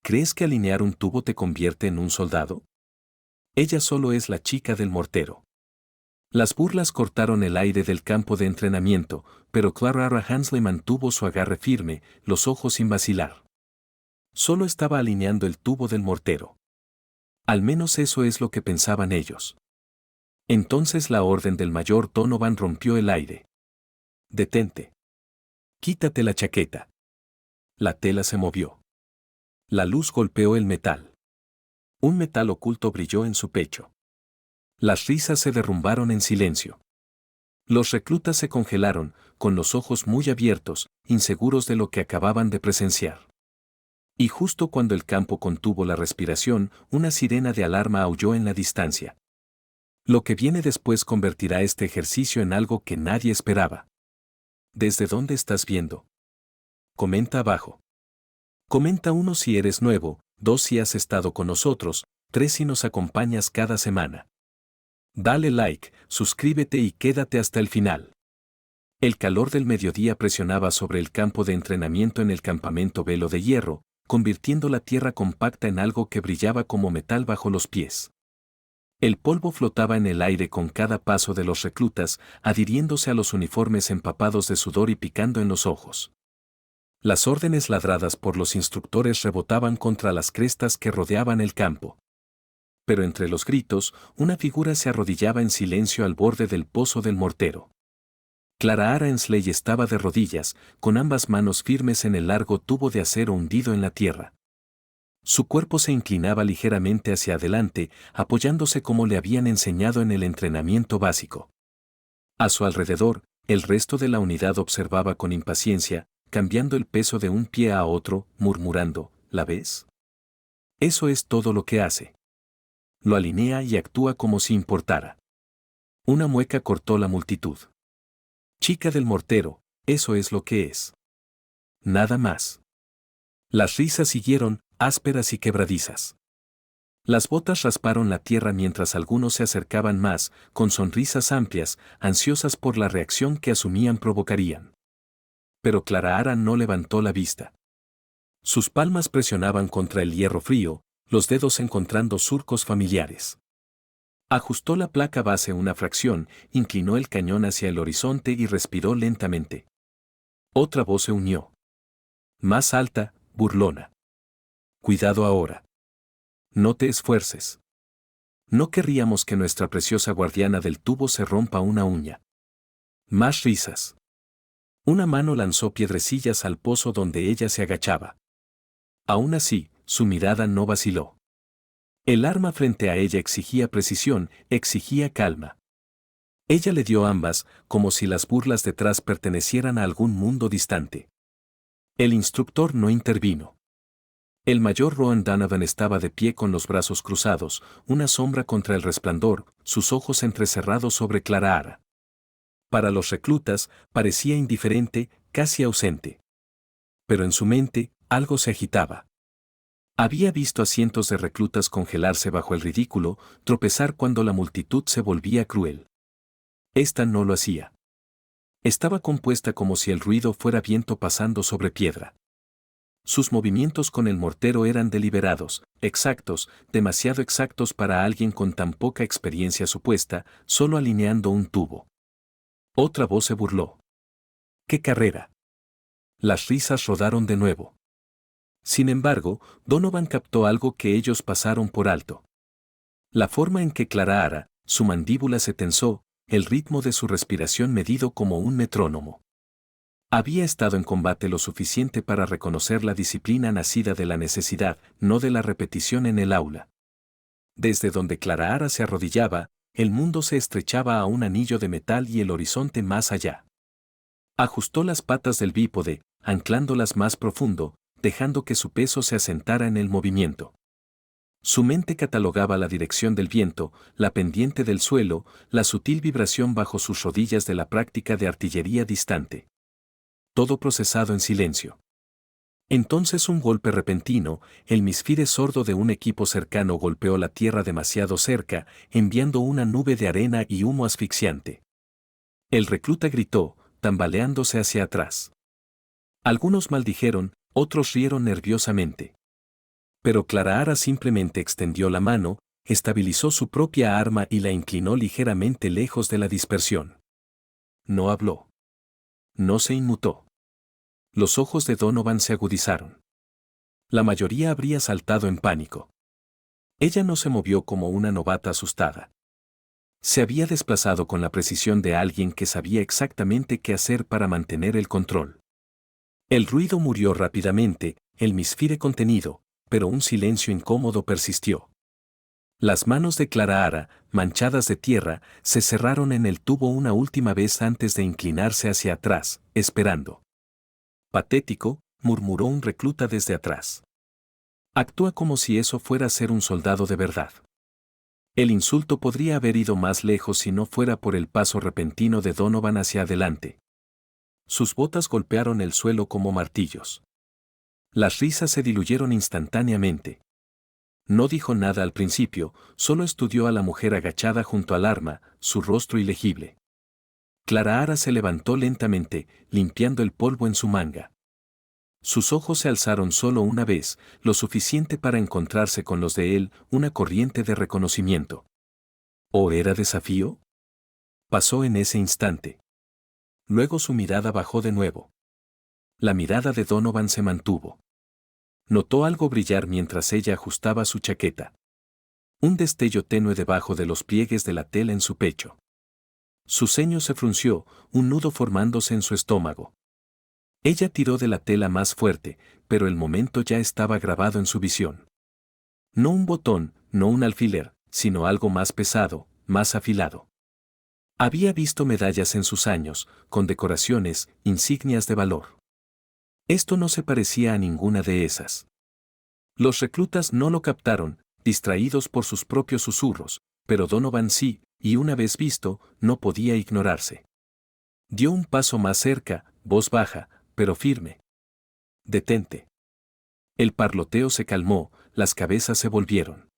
¿Crees que alinear un tubo te convierte en un soldado? Ella solo es la chica del mortero. Las burlas cortaron el aire del campo de entrenamiento, pero Clara Hansley mantuvo su agarre firme, los ojos sin vacilar. Solo estaba alineando el tubo del mortero. Al menos eso es lo que pensaban ellos. Entonces la orden del mayor Donovan rompió el aire. Detente. Quítate la chaqueta. La tela se movió. La luz golpeó el metal. Un metal oculto brilló en su pecho. Las risas se derrumbaron en silencio. Los reclutas se congelaron, con los ojos muy abiertos, inseguros de lo que acababan de presenciar. Y justo cuando el campo contuvo la respiración, una sirena de alarma aulló en la distancia. Lo que viene después convertirá este ejercicio en algo que nadie esperaba. ¿Desde dónde estás viendo? Comenta abajo. Comenta 1 si eres nuevo, 2 si has estado con nosotros, 3 si nos acompañas cada semana. Dale like, suscríbete y quédate hasta el final. El calor del mediodía presionaba sobre el campo de entrenamiento en el campamento Velo de Hierro, convirtiendo la tierra compacta en algo que brillaba como metal bajo los pies. El polvo flotaba en el aire con cada paso de los reclutas, adhiriéndose a los uniformes empapados de sudor y picando en los ojos. Las órdenes ladradas por los instructores rebotaban contra las crestas que rodeaban el campo. Pero entre los gritos, una figura se arrodillaba en silencio al borde del pozo del mortero. Clara Hansley estaba de rodillas, con ambas manos firmes en el largo tubo de acero hundido en la tierra. Su cuerpo se inclinaba ligeramente hacia adelante, apoyándose como le habían enseñado en el entrenamiento básico. A su alrededor, el resto de la unidad observaba con impaciencia, cambiando el peso de un pie a otro, murmurando, ¿la ves? Eso es todo lo que hace. Lo alinea y actúa como si importara. Una mueca cortó la multitud. Chica del mortero, eso es lo que es. Nada más. Las risas siguieron, ásperas y quebradizas. Las botas rasparon la tierra mientras algunos se acercaban más, con sonrisas amplias, ansiosas por la reacción que asumían provocarían. Pero Clara no levantó la vista. Sus palmas presionaban contra el hierro frío, los dedos encontrando surcos familiares. Ajustó la placa base una fracción, inclinó el cañón hacia el horizonte y respiró lentamente. Otra voz se unió. Más alta, burlona. Cuidado ahora. No te esfuerces. No querríamos que nuestra preciosa guardiana del tubo se rompa una uña. Más risas. Una mano lanzó piedrecillas al pozo donde ella se agachaba. Aún así, su mirada no vaciló. El arma frente a ella exigía precisión, exigía calma. Ella le dio ambas, como si las burlas detrás pertenecieran a algún mundo distante. El instructor no intervino. El mayor Rowan Donovan estaba de pie con los brazos cruzados, una sombra contra el resplandor, sus ojos entrecerrados sobre Clara. Para los reclutas, parecía indiferente, casi ausente. Pero en su mente, algo se agitaba. Había visto a cientos de reclutas congelarse bajo el ridículo, tropezar cuando la multitud se volvía cruel. Esta no lo hacía. Estaba compuesta como si el ruido fuera viento pasando sobre piedra. Sus movimientos con el mortero eran deliberados, exactos, demasiado exactos para alguien con tan poca experiencia supuesta, solo alineando un tubo. Otra voz se burló. ¡Qué carrera! Las risas rodaron de nuevo. Sin embargo, Donovan captó algo que ellos pasaron por alto. La forma en que Clara, su mandíbula se tensó, el ritmo de su respiración medido como un metrónomo. Había estado en combate lo suficiente para reconocer la disciplina nacida de la necesidad, no de la repetición en el aula. Desde donde Clara se arrodillaba, el mundo se estrechaba a un anillo de metal y el horizonte más allá. Ajustó las patas del bípode, anclándolas más profundo, dejando que su peso se asentara en el movimiento. Su mente catalogaba la dirección del viento, la pendiente del suelo, la sutil vibración bajo sus rodillas de la práctica de artillería distante. Todo procesado en silencio. Entonces un golpe repentino, el misfire sordo de un equipo cercano golpeó la tierra demasiado cerca, enviando una nube de arena y humo asfixiante. El recluta gritó, tambaleándose hacia atrás. Algunos maldijeron, otros rieron nerviosamente. Pero Clara simplemente extendió la mano, estabilizó su propia arma y la inclinó ligeramente lejos de la dispersión. No habló. No se inmutó. Los ojos de Donovan se agudizaron. La mayoría habría saltado en pánico. Ella no se movió como una novata asustada. Se había desplazado con la precisión de alguien que sabía exactamente qué hacer para mantener el control. El ruido murió rápidamente, el misfire contenido, pero un silencio incómodo persistió. Las manos de Clara, manchadas de tierra, se cerraron en el tubo una última vez antes de inclinarse hacia atrás, esperando. Patético, murmuró un recluta desde atrás. Actúa como si eso fuera a ser un soldado de verdad. El insulto podría haber ido más lejos si no fuera por el paso repentino de Donovan hacia adelante. Sus botas golpearon el suelo como martillos. Las risas se diluyeron instantáneamente. No dijo nada al principio, solo estudió a la mujer agachada junto al arma, su rostro ilegible. Clara se levantó lentamente, limpiando el polvo en su manga. Sus ojos se alzaron solo una vez, lo suficiente para encontrarse con los de él, una corriente de reconocimiento. ¿O era desafío? Pasó en ese instante. Luego su mirada bajó de nuevo. La mirada de Donovan se mantuvo. Notó algo brillar mientras ella ajustaba su chaqueta. Un destello tenue debajo de los pliegues de la tela en su pecho. Su ceño se frunció, un nudo formándose en su estómago. Ella tiró de la tela más fuerte, pero el momento ya estaba grabado en su visión. No un botón, no un alfiler, sino algo más pesado, más afilado. Había visto medallas en sus años, con decoraciones, insignias de valor. Esto no se parecía a ninguna de esas. Los reclutas no lo captaron, distraídos por sus propios susurros, pero Donovan sí, y una vez visto, no podía ignorarse. Dio un paso más cerca, voz baja, pero firme. «Detente». El parloteo se calmó, las cabezas se volvieron.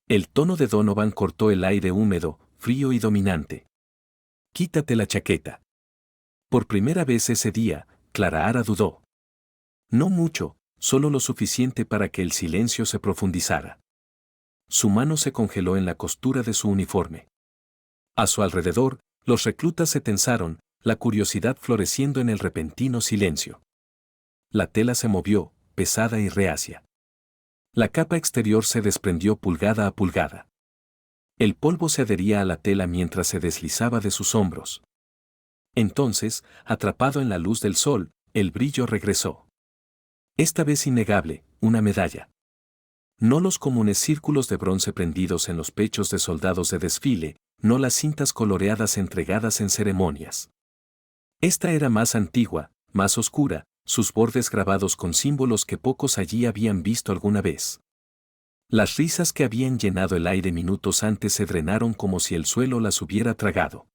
El tono de Donovan cortó el aire húmedo, frío y dominante. «Quítate la chaqueta». Por primera vez ese día, Clara dudó. No mucho, solo lo suficiente para que el silencio se profundizara. Su mano se congeló en la costura de su uniforme. A su alrededor, los reclutas se tensaron, la curiosidad floreciendo en el repentino silencio. La tela se movió, pesada y reacia. La capa exterior se desprendió pulgada a pulgada. El polvo se adhería a la tela mientras se deslizaba de sus hombros. Entonces, atrapado en la luz del sol, el brillo regresó. Esta vez innegable, una medalla. No los comunes círculos de bronce prendidos en los pechos de soldados de desfile, no las cintas coloreadas entregadas en ceremonias. Esta era más antigua, más oscura, sus bordes grabados con símbolos que pocos allí habían visto alguna vez. Las risas que habían llenado el aire minutos antes se drenaron como si el suelo las hubiera tragado.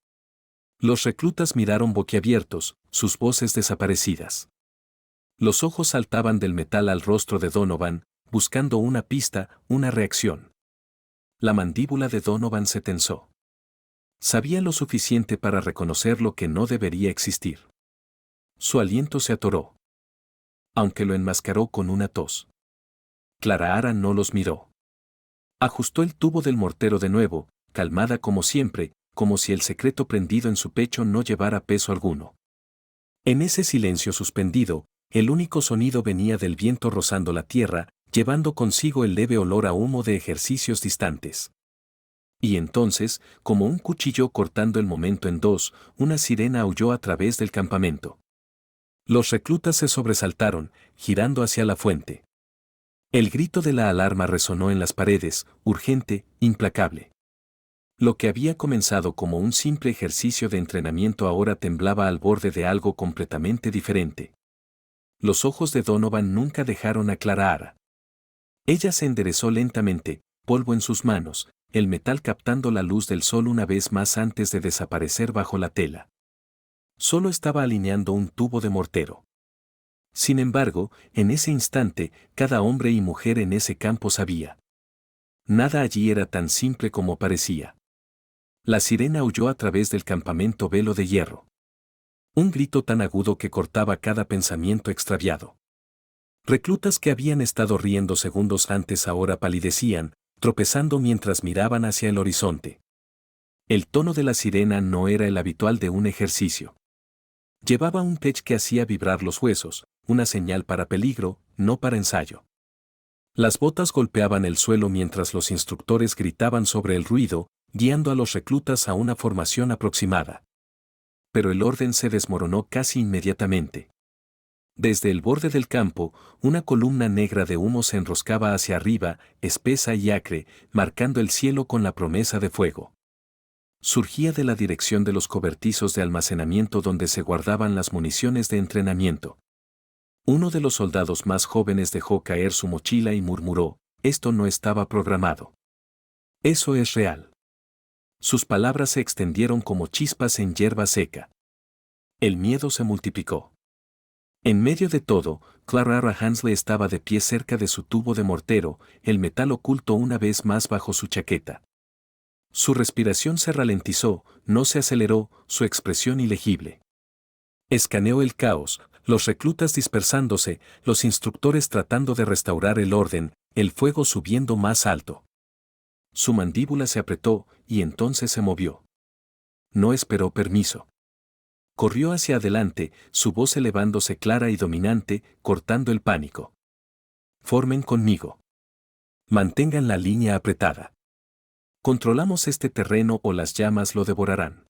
Los reclutas miraron boquiabiertos, sus voces desaparecidas. Los ojos saltaban del metal al rostro de Donovan, buscando una pista, una reacción. La mandíbula de Donovan se tensó. Sabía lo suficiente para reconocer lo que no debería existir. Su aliento se atoró. Aunque lo enmascaró con una tos. Clara no los miró. Ajustó el tubo del mortero de nuevo, calmada como siempre, como si el secreto prendido en su pecho no llevara peso alguno. En ese silencio suspendido, el único sonido venía del viento rozando la tierra, llevando consigo el leve olor a humo de ejercicios distantes. Y entonces, como un cuchillo cortando el momento en dos, una sirena aulló a través del campamento. Los reclutas se sobresaltaron, girando hacia la fuente. El grito de la alarma resonó en las paredes, urgente, implacable. Lo que había comenzado como un simple ejercicio de entrenamiento ahora temblaba al borde de algo completamente diferente. Los ojos de Donovan nunca dejaron a Clara. Ella se enderezó lentamente, polvo en sus manos, el metal captando la luz del sol una vez más antes de desaparecer bajo la tela. Solo estaba alineando un tubo de mortero. Sin embargo, en ese instante, cada hombre y mujer en ese campo sabía. Nada allí era tan simple como parecía. La sirena aulló a través del campamento velo de hierro. Un grito tan agudo que cortaba cada pensamiento extraviado. Reclutas que habían estado riendo segundos antes ahora palidecían, tropezando mientras miraban hacia el horizonte. El tono de la sirena no era el habitual de un ejercicio. Llevaba un pitch que hacía vibrar los huesos, una señal para peligro, no para ensayo. Las botas golpeaban el suelo mientras los instructores gritaban sobre el ruido, guiando a los reclutas a una formación aproximada. Pero el orden se desmoronó casi inmediatamente. Desde el borde del campo, una columna negra de humo se enroscaba hacia arriba, espesa y acre, marcando el cielo con la promesa de fuego. Surgía de la dirección de los cobertizos de almacenamiento donde se guardaban las municiones de entrenamiento. Uno de los soldados más jóvenes dejó caer su mochila y murmuró: «Esto no estaba programado. Eso es real». Sus palabras se extendieron como chispas en hierba seca. El miedo se multiplicó. En medio de todo, Clara Hansley estaba de pie cerca de su tubo de mortero, el metal oculto una vez más bajo su chaqueta. Su respiración se ralentizó, no se aceleró, su expresión ilegible. Escaneó el caos, los reclutas dispersándose, los instructores tratando de restaurar el orden, el fuego subiendo más alto. Su mandíbula se apretó, y entonces se movió. No esperó permiso. Corrió hacia adelante, su voz elevándose clara y dominante, cortando el pánico. «Formen conmigo. Mantengan la línea apretada. Controlamos este terreno o las llamas lo devorarán».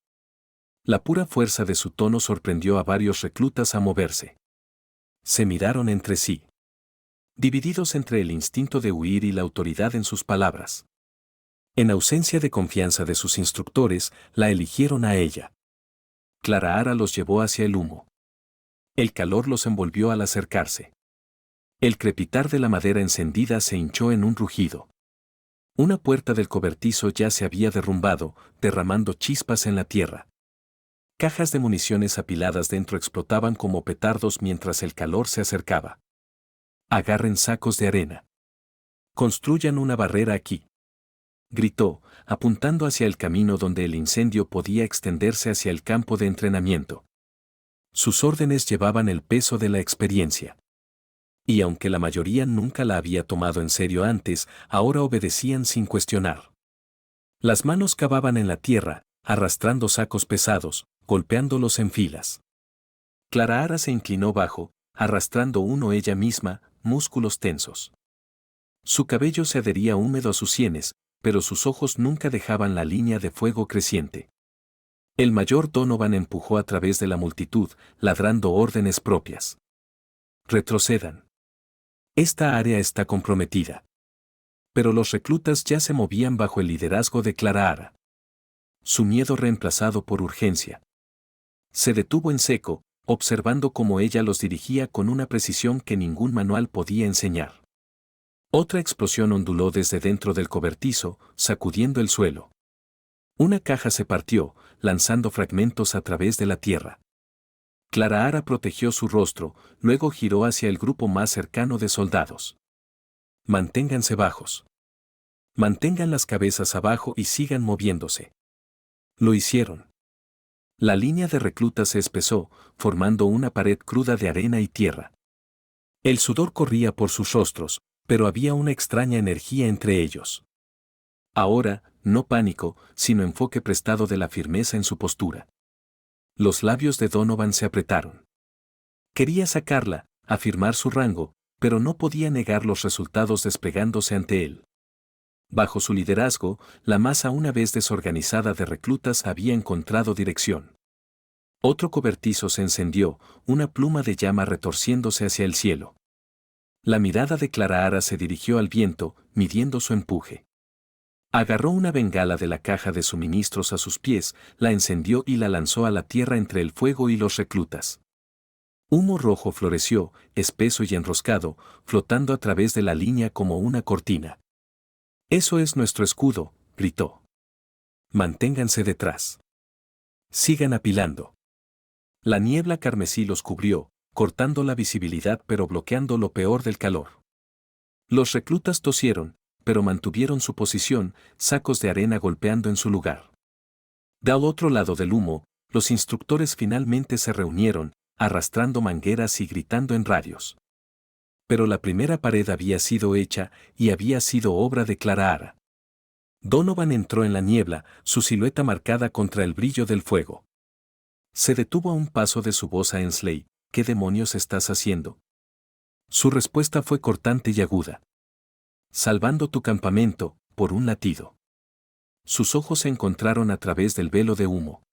La pura fuerza de su tono sorprendió a varios reclutas a moverse. Se miraron entre sí, divididos entre el instinto de huir y la autoridad en sus palabras. En ausencia de confianza de sus instructores, la eligieron a ella. Clara los llevó hacia el humo. El calor los envolvió al acercarse. El crepitar de la madera encendida se hinchó en un rugido. Una puerta del cobertizo ya se había derrumbado, derramando chispas en la tierra. Cajas de municiones apiladas dentro explotaban como petardos mientras el calor se acercaba. «Agarren sacos de arena. Construyan una barrera aquí», gritó, apuntando hacia el camino donde el incendio podía extenderse hacia el campo de entrenamiento. Sus órdenes llevaban el peso de la experiencia. Y aunque la mayoría nunca la había tomado en serio antes, ahora obedecían sin cuestionar. Las manos cavaban en la tierra, arrastrando sacos pesados, golpeándolos en filas. Clara se inclinó bajo, arrastrando uno ella misma, músculos tensos. Su cabello se adhería húmedo a sus sienes, pero sus ojos nunca dejaban la línea de fuego creciente. El mayor Donovan empujó a través de la multitud, ladrando órdenes propias. «Retrocedan. Esta área está comprometida». Pero los reclutas ya se movían bajo el liderazgo de Clara. Su miedo reemplazado por urgencia. Se detuvo en seco, observando cómo ella los dirigía con una precisión que ningún manual podía enseñar. Otra explosión onduló desde dentro del cobertizo, sacudiendo el suelo. Una caja se partió, lanzando fragmentos a través de la tierra. Clara protegió su rostro, luego giró hacia el grupo más cercano de soldados. «Manténganse bajos. Mantengan las cabezas abajo y sigan moviéndose». Lo hicieron. La línea de reclutas se espesó, formando una pared cruda de arena y tierra. El sudor corría por sus rostros, pero había una extraña energía entre ellos. Ahora, no pánico, sino enfoque prestado de la firmeza en su postura. Los labios de Donovan se apretaron. Quería sacarla, afirmar su rango, pero no podía negar los resultados desplegándose ante él. Bajo su liderazgo, la masa una vez desorganizada de reclutas había encontrado dirección. Otro cobertizo se encendió, una pluma de llama retorciéndose hacia el cielo. La mirada de Clara se dirigió al viento, midiendo su empuje. Agarró una bengala de la caja de suministros a sus pies, la encendió y la lanzó a la tierra entre el fuego y los reclutas. Humo rojo floreció, espeso y enroscado, flotando a través de la línea como una cortina. «Eso es nuestro escudo», gritó. «Manténganse detrás. Sigan apilando». La niebla carmesí los cubrió, cortando la visibilidad pero bloqueando lo peor del calor. Los reclutas tosieron, pero mantuvieron su posición, sacos de arena golpeando en su lugar. Del otro lado del humo, los instructores finalmente se reunieron, arrastrando mangueras y gritando en radios. Pero la primera pared había sido hecha y había sido obra de Clara Ara. Donovan entró en la niebla, su silueta marcada contra el brillo del fuego. Se detuvo a un paso de su voz a Ensley. ¿Qué demonios estás haciendo? Su respuesta fue cortante y aguda. Salvando tu campamento, por un latido. Sus ojos se encontraron a través del velo de humo.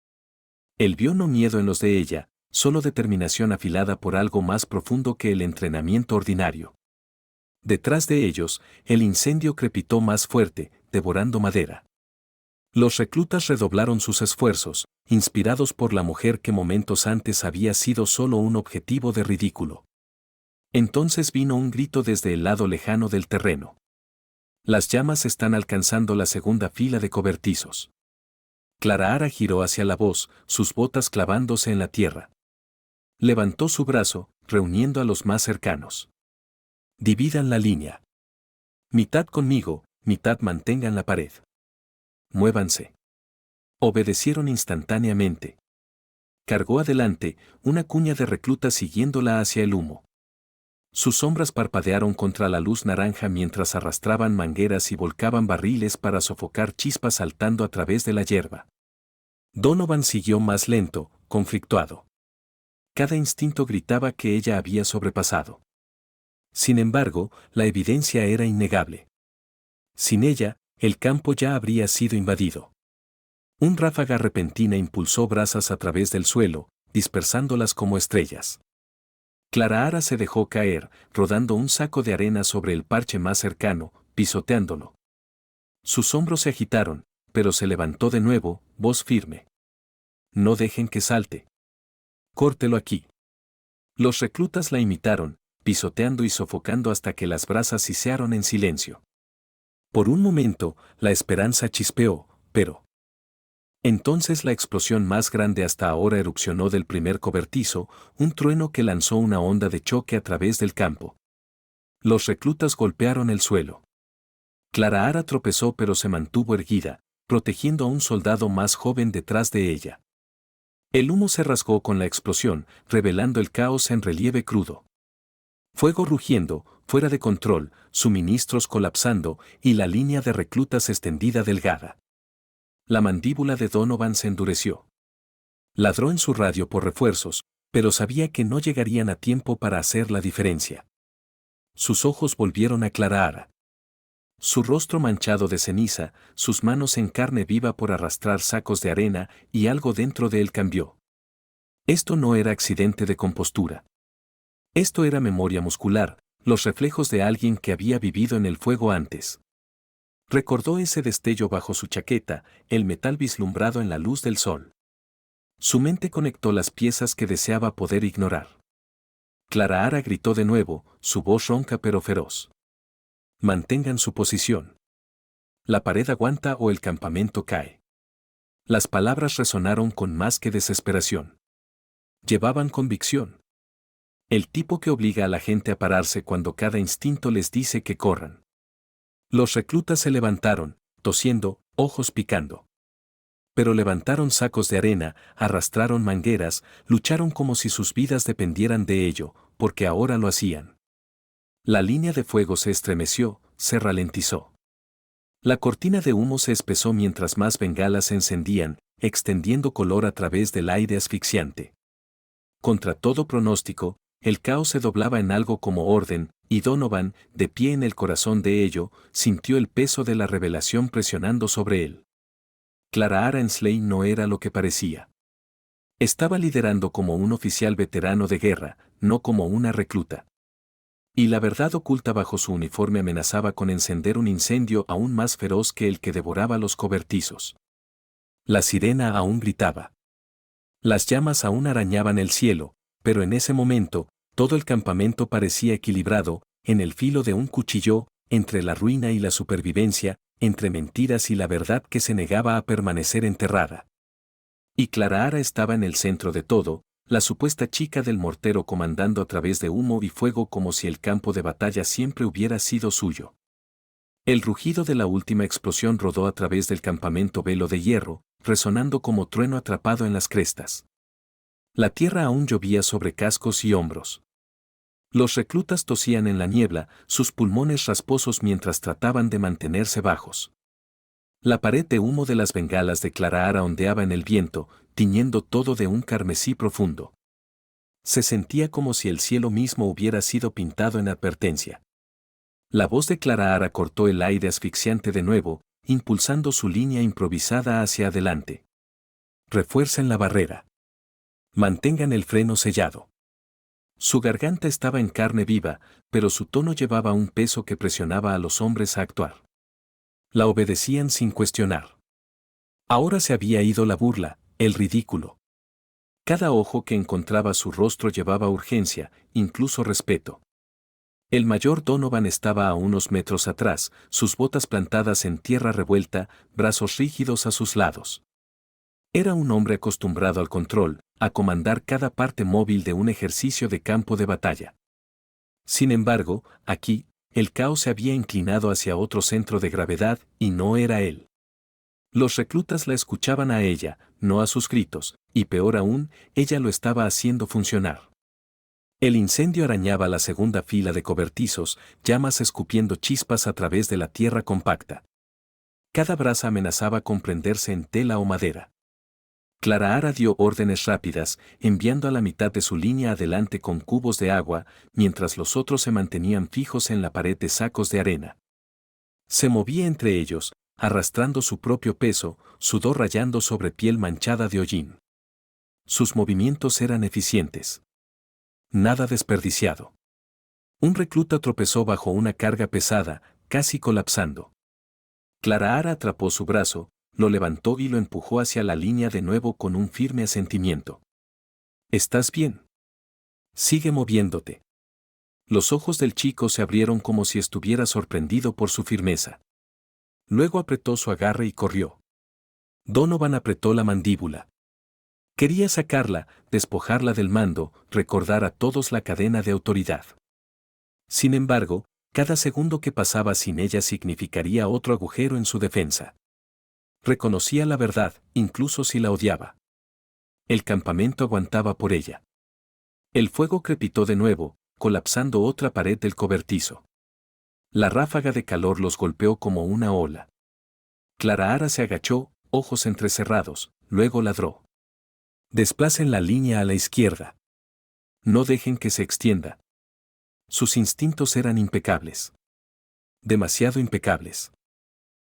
Él vio no miedo en los de ella, solo determinación afilada por algo más profundo que el entrenamiento ordinario. Detrás de ellos, el incendio crepitó más fuerte, devorando madera. Los reclutas redoblaron sus esfuerzos, inspirados por la mujer que momentos antes había sido solo un objetivo de ridículo. Entonces vino un grito desde el lado lejano del terreno. Las llamas están alcanzando la segunda fila de cobertizos. Clara Ara giró hacia la voz, sus botas clavándose en la tierra. Levantó su brazo, reuniendo a los más cercanos. Dividan la línea. Mitad conmigo, mitad mantengan la pared. Muévanse. Obedecieron instantáneamente. Cargó adelante, una cuña de reclutas siguiéndola hacia el humo. Sus sombras parpadearon contra la luz naranja mientras arrastraban mangueras y volcaban barriles para sofocar chispas saltando a través de la hierba. Donovan siguió más lento, conflictuado. Cada instinto gritaba que ella había sobrepasado. Sin embargo, la evidencia era innegable. Sin ella, el campo ya habría sido invadido. Un ráfaga repentina impulsó brasas a través del suelo, dispersándolas como estrellas. Clara Ara se dejó caer, rodando un saco de arena sobre el parche más cercano, pisoteándolo. Sus hombros se agitaron, pero se levantó de nuevo, voz firme. No dejen que salte. Córtelo aquí. Los reclutas la imitaron, pisoteando y sofocando hasta que las brasas sisearon en silencio. Por un momento, la esperanza chispeó, pero... Entonces la explosión más grande hasta ahora erupcionó del primer cobertizo, un trueno que lanzó una onda de choque a través del campo. Los reclutas golpearon el suelo. Clara Ara tropezó pero se mantuvo erguida, protegiendo a un soldado más joven detrás de ella. El humo se rasgó con la explosión, revelando el caos en relieve crudo. Fuego rugiendo, fuera de control, suministros colapsando y la línea de reclutas extendida delgada. La mandíbula de Donovan se endureció. Ladró en su radio por refuerzos, pero sabía que no llegarían a tiempo para hacer la diferencia. Sus ojos volvieron a Clara Ara. Su rostro manchado de ceniza, sus manos en carne viva por arrastrar sacos de arena y algo dentro de él cambió. Esto no era accidente de compostura. Esto era memoria muscular, los reflejos de alguien que había vivido en el fuego antes. Recordó ese destello bajo su chaqueta, el metal vislumbrado en la luz del sol. Su mente conectó las piezas que deseaba poder ignorar. Clara Ara gritó de nuevo, su voz ronca pero feroz. Mantengan su posición. La pared aguanta o el campamento cae. Las palabras resonaron con más que desesperación. Llevaban convicción. El tipo que obliga a la gente a pararse cuando cada instinto les dice que corran. Los reclutas se levantaron, tosiendo, ojos picando. Pero levantaron sacos de arena, arrastraron mangueras, lucharon como si sus vidas dependieran de ello, porque ahora lo hacían. La línea de fuego se estremeció, se ralentizó. La cortina de humo se espesó mientras más bengalas se encendían, extendiendo color a través del aire asfixiante. Contra todo pronóstico, el caos se doblaba en algo como orden, y Donovan, de pie en el corazón de ello, sintió el peso de la revelación presionando sobre él. Clara Ara Ensley no era lo que parecía. Estaba liderando como un oficial veterano de guerra, no como una recluta. Y la verdad oculta bajo su uniforme amenazaba con encender un incendio aún más feroz que el que devoraba los cobertizos. La sirena aún gritaba. Las llamas aún arañaban el cielo, pero en ese momento, todo el campamento parecía equilibrado, en el filo de un cuchillo, entre la ruina y la supervivencia, entre mentiras y la verdad que se negaba a permanecer enterrada. Y Clara Ara estaba en el centro de todo, la supuesta chica del mortero comandando a través de humo y fuego como si el campo de batalla siempre hubiera sido suyo. El rugido de la última explosión rodó a través del campamento velo de hierro, resonando como trueno atrapado en las crestas. La tierra aún llovía sobre cascos y hombros. Los reclutas tosían en la niebla, sus pulmones rasposos mientras trataban de mantenerse bajos. La pared de humo de las bengalas de Clara ondeaba en el viento, tiñendo todo de un carmesí profundo. Se sentía como si el cielo mismo hubiera sido pintado en advertencia. La voz de Clara cortó el aire asfixiante de nuevo, impulsando su línea improvisada hacia adelante. Refuercen la barrera. Mantengan el freno sellado. Su garganta estaba en carne viva, pero su tono llevaba un peso que presionaba a los hombres a actuar. La obedecían sin cuestionar. Ahora se había ido la burla, el ridículo. Cada ojo que encontraba su rostro llevaba urgencia, incluso respeto. El mayor Donovan estaba a unos metros atrás, sus botas plantadas en tierra revuelta, brazos rígidos a sus lados. Era un hombre acostumbrado al control, a comandar cada parte móvil de un ejercicio de campo de batalla. Sin embargo, aquí, el caos se había inclinado hacia otro centro de gravedad, y no era él. Los reclutas la escuchaban a ella, no a sus gritos, y peor aún, ella lo estaba haciendo funcionar. El incendio arañaba la segunda fila de cobertizos, llamas escupiendo chispas a través de la tierra compacta. Cada brasa amenazaba con prenderse en tela o madera. Clara dio órdenes rápidas, enviando a la mitad de su línea adelante con cubos de agua, mientras los otros se mantenían fijos en la pared de sacos de arena. Se movía entre ellos, arrastrando su propio peso, sudor rayando sobre piel manchada de hollín. Sus movimientos eran eficientes. Nada desperdiciado. Un recluta tropezó bajo una carga pesada, casi colapsando. Clara atrapó su brazo, lo levantó y lo empujó hacia la línea de nuevo con un firme asentimiento. ¿Estás bien? Sigue moviéndote. Los ojos del chico se abrieron como si estuviera sorprendido por su firmeza. Luego apretó su agarre y corrió. Donovan apretó la mandíbula. Quería sacarla, despojarla del mando, recordar a todos la cadena de autoridad. Sin embargo, cada segundo que pasaba sin ella significaría otro agujero en su defensa. Reconocía la verdad, incluso si la odiaba. El campamento aguantaba por ella. El fuego crepitó de nuevo, colapsando otra pared del cobertizo. La ráfaga de calor los golpeó como una ola. Clara se agachó, ojos entrecerrados, luego ladró. Desplacen la línea a la izquierda. No dejen que se extienda. Sus instintos eran impecables. Demasiado impecables.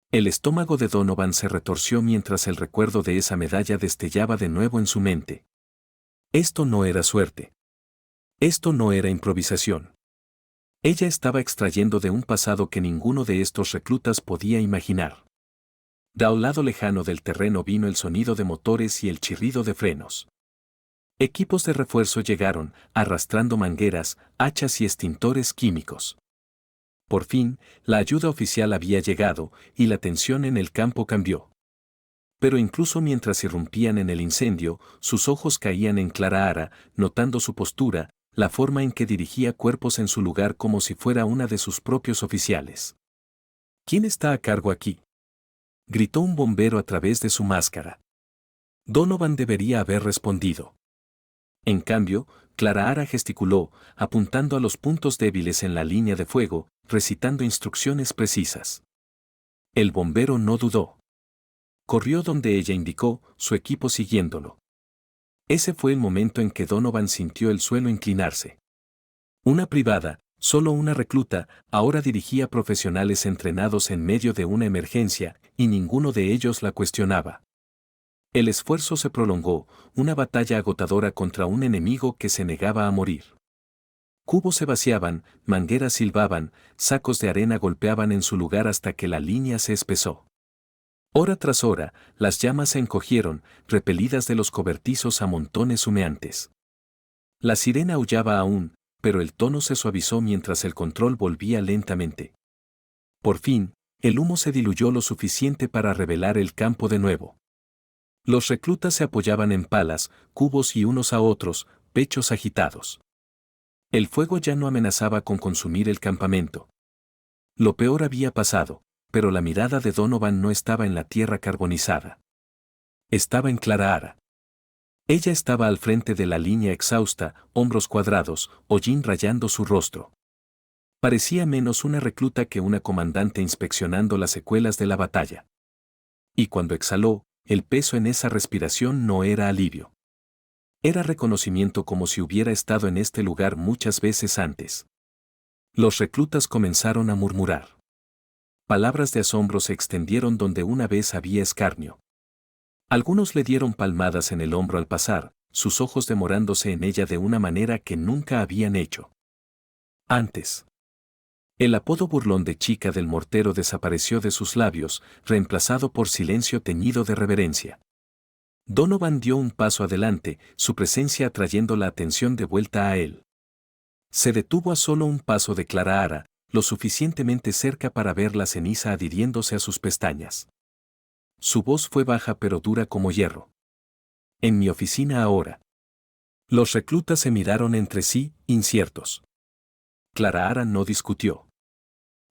El estómago de Donovan se retorció mientras el recuerdo de esa medalla destellaba de nuevo en su mente. Esto no era suerte. Esto no era improvisación. Ella estaba extrayendo de un pasado que ninguno de estos reclutas podía imaginar. De a un lado lejano del terreno vino el sonido de motores y el chirrido de frenos. Equipos de refuerzo llegaron, arrastrando mangueras, hachas y extintores químicos. Por fin, la ayuda oficial había llegado, y la tensión en el campo cambió. Pero incluso mientras irrumpían en el incendio, sus ojos caían en Clara, notando su postura, la forma en que dirigía cuerpos en su lugar como si fuera una de sus propios oficiales. ¿Quién está a cargo aquí?, gritó un bombero a través de su máscara. Donovan debería haber respondido. En cambio, Clara gesticuló, apuntando a los puntos débiles en la línea de fuego, recitando instrucciones precisas. El bombero no dudó. Corrió donde ella indicó, su equipo siguiéndolo. Ese fue el momento en que Donovan sintió el suelo inclinarse. Una privada, solo una recluta, ahora dirigía profesionales entrenados en medio de una emergencia, y ninguno de ellos la cuestionaba. El esfuerzo se prolongó, una batalla agotadora contra un enemigo que se negaba a morir. Cubos se vaciaban, mangueras silbaban, sacos de arena golpeaban en su lugar hasta que la línea se espesó. Hora tras hora, las llamas se encogieron, repelidas de los cobertizos a montones humeantes. La sirena aullaba aún, pero el tono se suavizó mientras el control volvía lentamente. Por fin, el humo se diluyó lo suficiente para revelar el campo de nuevo. Los reclutas se apoyaban en palas, cubos y unos a otros, pechos agitados. El fuego ya no amenazaba con consumir el campamento. Lo peor había pasado, pero la mirada de Donovan no estaba en la tierra carbonizada. Estaba en Clara. Ella estaba al frente de la línea exhausta, hombros cuadrados, hollín rayando su rostro. Parecía menos una recluta que una comandante inspeccionando las secuelas de la batalla. Y cuando exhaló, el peso en esa respiración no era alivio. Era reconocimiento como si hubiera estado en este lugar muchas veces antes. Los reclutas comenzaron a murmurar. Palabras de asombro se extendieron donde una vez había escarnio. Algunos le dieron palmadas en el hombro al pasar, sus ojos demorándose en ella de una manera que nunca habían hecho antes. El apodo burlón de chica del mortero desapareció de sus labios, reemplazado por silencio teñido de reverencia. Donovan dio un paso adelante, su presencia atrayendo la atención de vuelta a él. Se detuvo a solo un paso de Clara Ara, lo suficientemente cerca para ver la ceniza adhiriéndose a sus pestañas. Su voz fue baja pero dura como hierro. En mi oficina ahora. Los reclutas se miraron entre sí, inciertos. Clara Ara no discutió.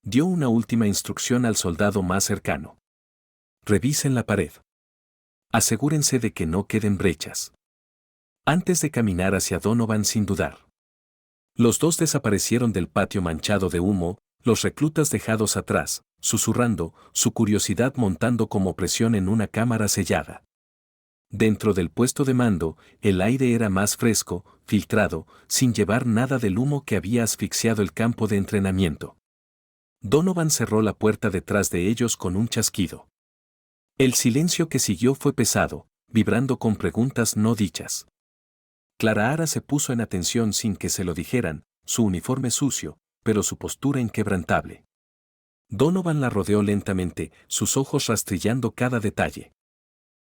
Dio una última instrucción al soldado más cercano. Revisen la pared. Asegúrense de que no queden brechas. Antes de caminar hacia Donovan sin dudar. Los dos desaparecieron del patio manchado de humo, los reclutas dejados atrás, susurrando, su curiosidad montando como presión en una cámara sellada. Dentro del puesto de mando, el aire era más fresco, filtrado, sin llevar nada del humo que había asfixiado el campo de entrenamiento. Donovan cerró la puerta detrás de ellos con un chasquido. El silencio que siguió fue pesado, vibrando con preguntas no dichas. Clara Ara se puso en atención sin que se lo dijeran, su uniforme sucio, pero su postura inquebrantable. Donovan la rodeó lentamente, sus ojos rastrillando cada detalle.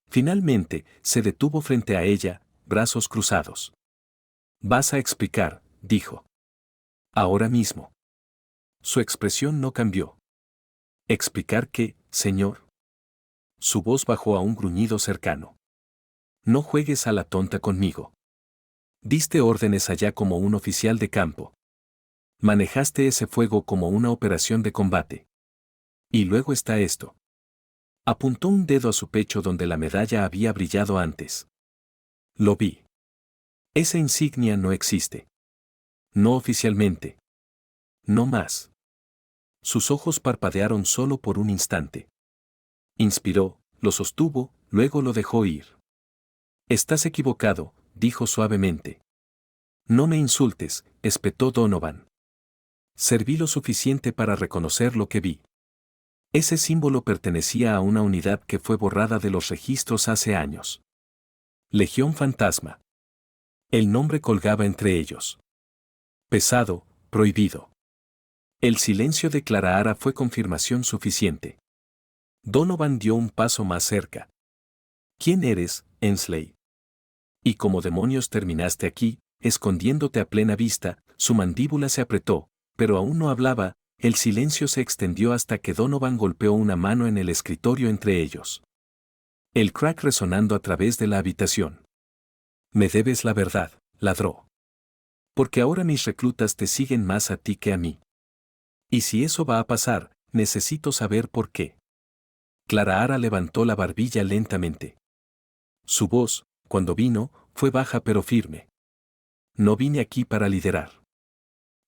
Finalmente, se detuvo frente a ella, brazos cruzados. «Vas a explicar», dijo. «Ahora mismo». Su expresión no cambió. «¿Explicar qué, señor?» Su voz bajó a un gruñido cercano. «No juegues a la tonta conmigo. Diste órdenes allá como un oficial de campo. Manejaste ese fuego como una operación de combate. Y luego está esto». Apuntó un dedo a su pecho donde la medalla había brillado antes. «Lo vi. Esa insignia no existe. No oficialmente. No más». Sus ojos parpadearon solo por un instante. Inspiró, lo sostuvo, luego lo dejó ir. «Estás equivocado», dijo suavemente. «No me insultes», espetó Donovan. «Serví lo suficiente para reconocer lo que vi». Ese símbolo pertenecía a una unidad que fue borrada de los registros hace años. Legión Fantasma. El nombre colgaba entre ellos. Pesado, prohibido. El silencio de Clara Ara fue confirmación suficiente. Donovan dio un paso más cerca. «¿Quién eres, Ensley? ¿Y cómo demonios terminaste aquí, escondiéndote a plena vista?» Su mandíbula se apretó, pero aún no hablaba. El silencio se extendió hasta que Donovan golpeó una mano en el escritorio entre ellos. El crack resonando a través de la habitación. «Me debes la verdad», ladró. «Porque ahora mis reclutas te siguen más a ti que a mí. Y si eso va a pasar, necesito saber por qué». Clara Ara levantó la barbilla lentamente. Su voz, cuando vino, fue baja pero firme. «No vine aquí para liderar.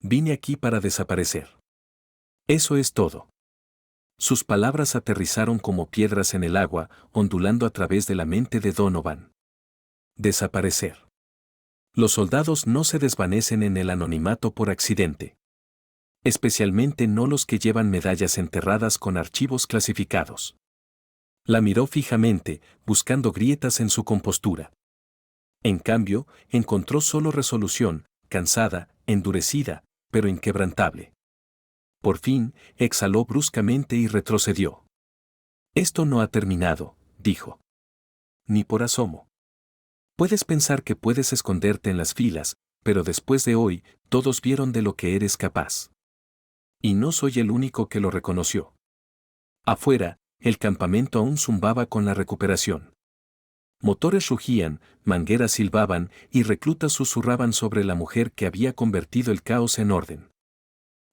Vine aquí para desaparecer. Eso es todo». Sus palabras aterrizaron como piedras en el agua, ondulando a través de la mente de Donovan. Desaparecer. Los soldados no se desvanecen en el anonimato por accidente. Especialmente no los que llevan medallas enterradas con archivos clasificados. La miró fijamente, buscando grietas en su compostura. En cambio, encontró solo resolución, cansada, endurecida, pero inquebrantable. Por fin, exhaló bruscamente y retrocedió. «Esto no ha terminado», dijo. «Ni por asomo. Puedes pensar que puedes esconderte en las filas, pero después de hoy, todos vieron de lo que eres capaz. Y no soy el único que lo reconoció». Afuera, el campamento aún zumbaba con la recuperación. Motores rugían, mangueras silbaban y reclutas susurraban sobre la mujer que había convertido el caos en orden.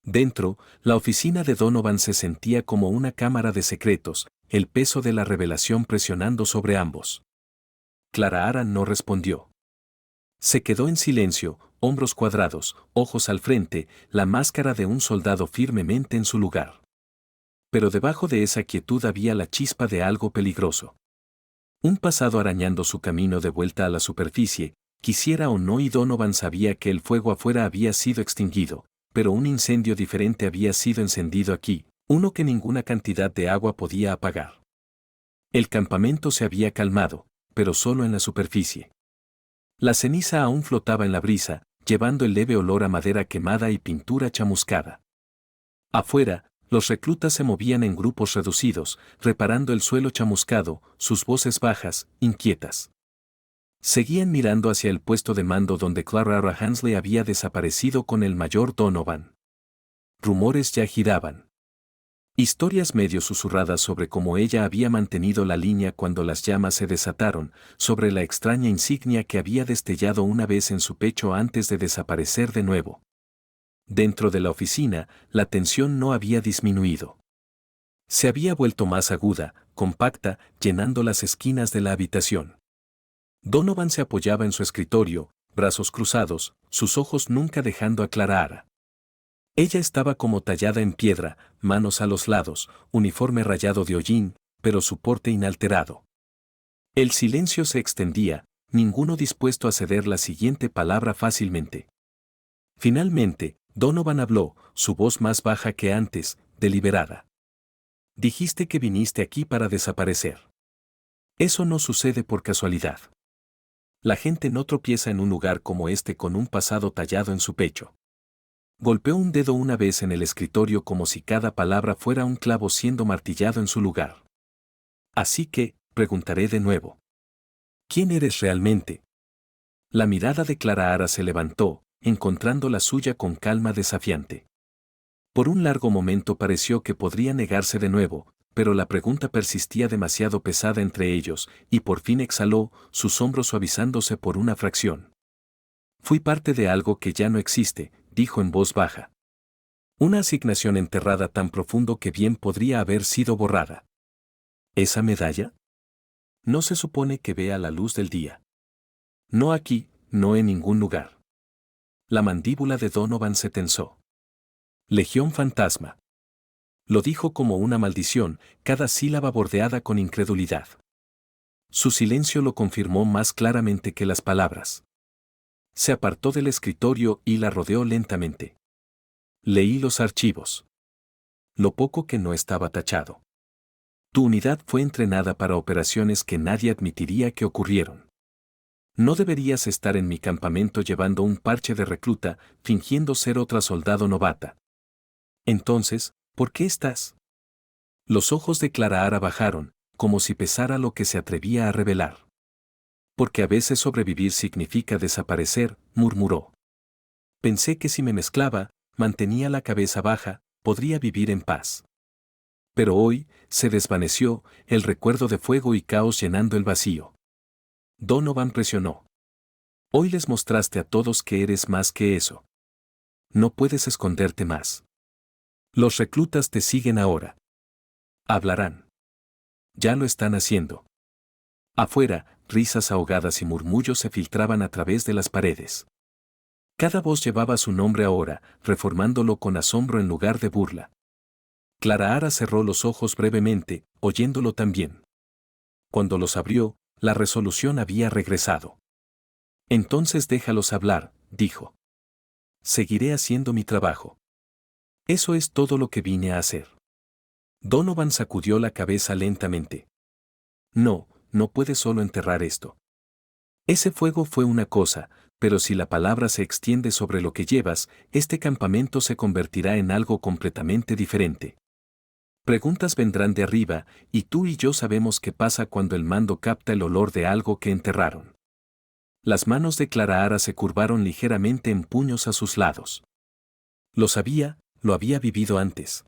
Dentro, la oficina de Donovan se sentía como una cámara de secretos, el peso de la revelación presionando sobre ambos. Clara Ara no respondió. Se quedó en silencio, hombros cuadrados, ojos al frente, la máscara de un soldado firmemente en su lugar. Pero debajo de esa quietud había la chispa de algo peligroso. Un pasado arañando su camino de vuelta a la superficie, quisiera o no, y Donovan sabía que el fuego afuera había sido extinguido, pero un incendio diferente había sido encendido aquí, uno que ninguna cantidad de agua podía apagar. El campamento se había calmado, pero solo en la superficie. La ceniza aún flotaba en la brisa, llevando el leve olor a madera quemada y pintura chamuscada. Afuera, los reclutas se movían en grupos reducidos, reparando el suelo chamuscado, sus voces bajas, inquietas. Seguían mirando hacia el puesto de mando donde Clara Ara Hansley había desaparecido con el mayor Donovan. Rumores ya giraban. Historias medio susurradas sobre cómo ella había mantenido la línea cuando las llamas se desataron, sobre la extraña insignia que había destellado una vez en su pecho antes de desaparecer de nuevo. Dentro de la oficina, la tensión no había disminuido. Se había vuelto más aguda, compacta, llenando las esquinas de la habitación. Donovan se apoyaba en su escritorio, brazos cruzados, sus ojos nunca dejando a Clara Ara. Ella estaba como tallada en piedra, manos a los lados, uniforme rayado de hollín, pero su porte inalterado. El silencio se extendía, ninguno dispuesto a ceder la siguiente palabra fácilmente. Finalmente, Donovan habló, su voz más baja que antes, deliberada. Dijiste que viniste aquí para desaparecer. Eso no sucede por casualidad. La gente no tropieza en un lugar como este con un pasado tallado en su pecho. Golpeó un dedo una vez en el escritorio como si cada palabra fuera un clavo siendo martillado en su lugar. Así que, preguntaré de nuevo. ¿Quién eres realmente? La mirada de Clara Ara se levantó, encontrando la suya con calma desafiante. Por un largo momento pareció que podría negarse de nuevo, pero la pregunta persistía demasiado pesada entre ellos, y por fin exhaló, sus hombros suavizándose por una fracción. Fui parte de algo que ya no existe, dijo en voz baja. Una asignación enterrada tan profundo que bien podría haber sido borrada. ¿Esa medalla? No se supone que vea la luz del día. No aquí, no en ningún lugar. La mandíbula de Donovan se tensó. Legión fantasma. Lo dijo como una maldición, cada sílaba bordeada con incredulidad. Su silencio lo confirmó más claramente que las palabras. Se apartó del escritorio y la rodeó lentamente. Leí los archivos. Lo poco que no estaba tachado. Tu unidad fue entrenada para operaciones que nadie admitiría que ocurrieron. No deberías estar en mi campamento llevando un parche de recluta, fingiendo ser otra soldado novata. Entonces, ¿por qué estás? Los ojos de Clara Ara bajaron, como si pesara lo que se atrevía a revelar. Porque a veces sobrevivir significa desaparecer, murmuró. Pensé que si me mezclaba, mantenía la cabeza baja, podría vivir en paz. Pero hoy, se desvaneció, el recuerdo de fuego y caos llenando el vacío. Donovan presionó. Hoy les mostraste a todos que eres más que eso. No puedes esconderte más. Los reclutas te siguen ahora. Hablarán. Ya lo están haciendo. Afuera, risas ahogadas y murmullos se filtraban a través de las paredes. Cada voz llevaba su nombre ahora, reformándolo con asombro en lugar de burla. Clara Ara cerró los ojos brevemente, oyéndolo también. Cuando los abrió, la resolución había regresado. Entonces déjalos hablar, dijo. Seguiré haciendo mi trabajo. Eso es todo lo que vine a hacer. Donovan sacudió la cabeza lentamente. No, no puedes solo enterrar esto. Ese fuego fue una cosa, pero si la palabra se extiende sobre lo que llevas, este campamento se convertirá en algo completamente diferente. Preguntas vendrán de arriba, y tú y yo sabemos qué pasa cuando el mando capta el olor de algo que enterraron. Las manos de Clara Ara se curvaron ligeramente en puños a sus lados. Lo sabía, lo había vivido antes.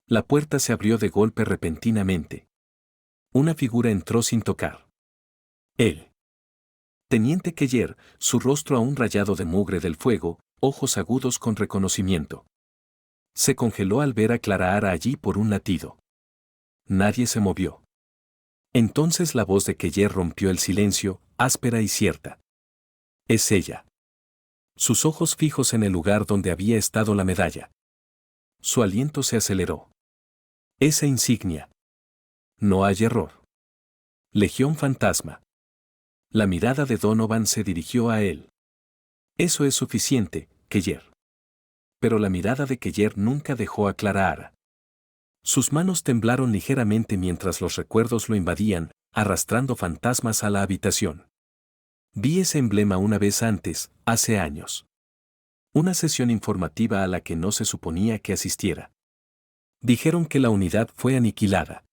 La puerta se abrió de golpe repentinamente. Una figura entró sin tocar. Él. Teniente Keller, su rostro aún rayado de mugre del fuego, ojos agudos con reconocimiento. Se congeló al ver a Clara Ara allí por un latido. Nadie se movió. Entonces la voz de Keller rompió el silencio, áspera y cierta. Es ella. Sus ojos fijos en el lugar donde había estado la medalla. Su aliento se aceleró. Esa insignia. No hay error. Legión Fantasma. La mirada de Donovan se dirigió a él. Eso es suficiente, Keller. Pero la mirada de Keller nunca dejó a Clara. Sus manos temblaron ligeramente mientras los recuerdos lo invadían, arrastrando fantasmas a la habitación. Vi ese emblema una vez antes, hace años. Una sesión informativa a la que no se suponía que asistiera. Dijeron que la unidad fue aniquilada.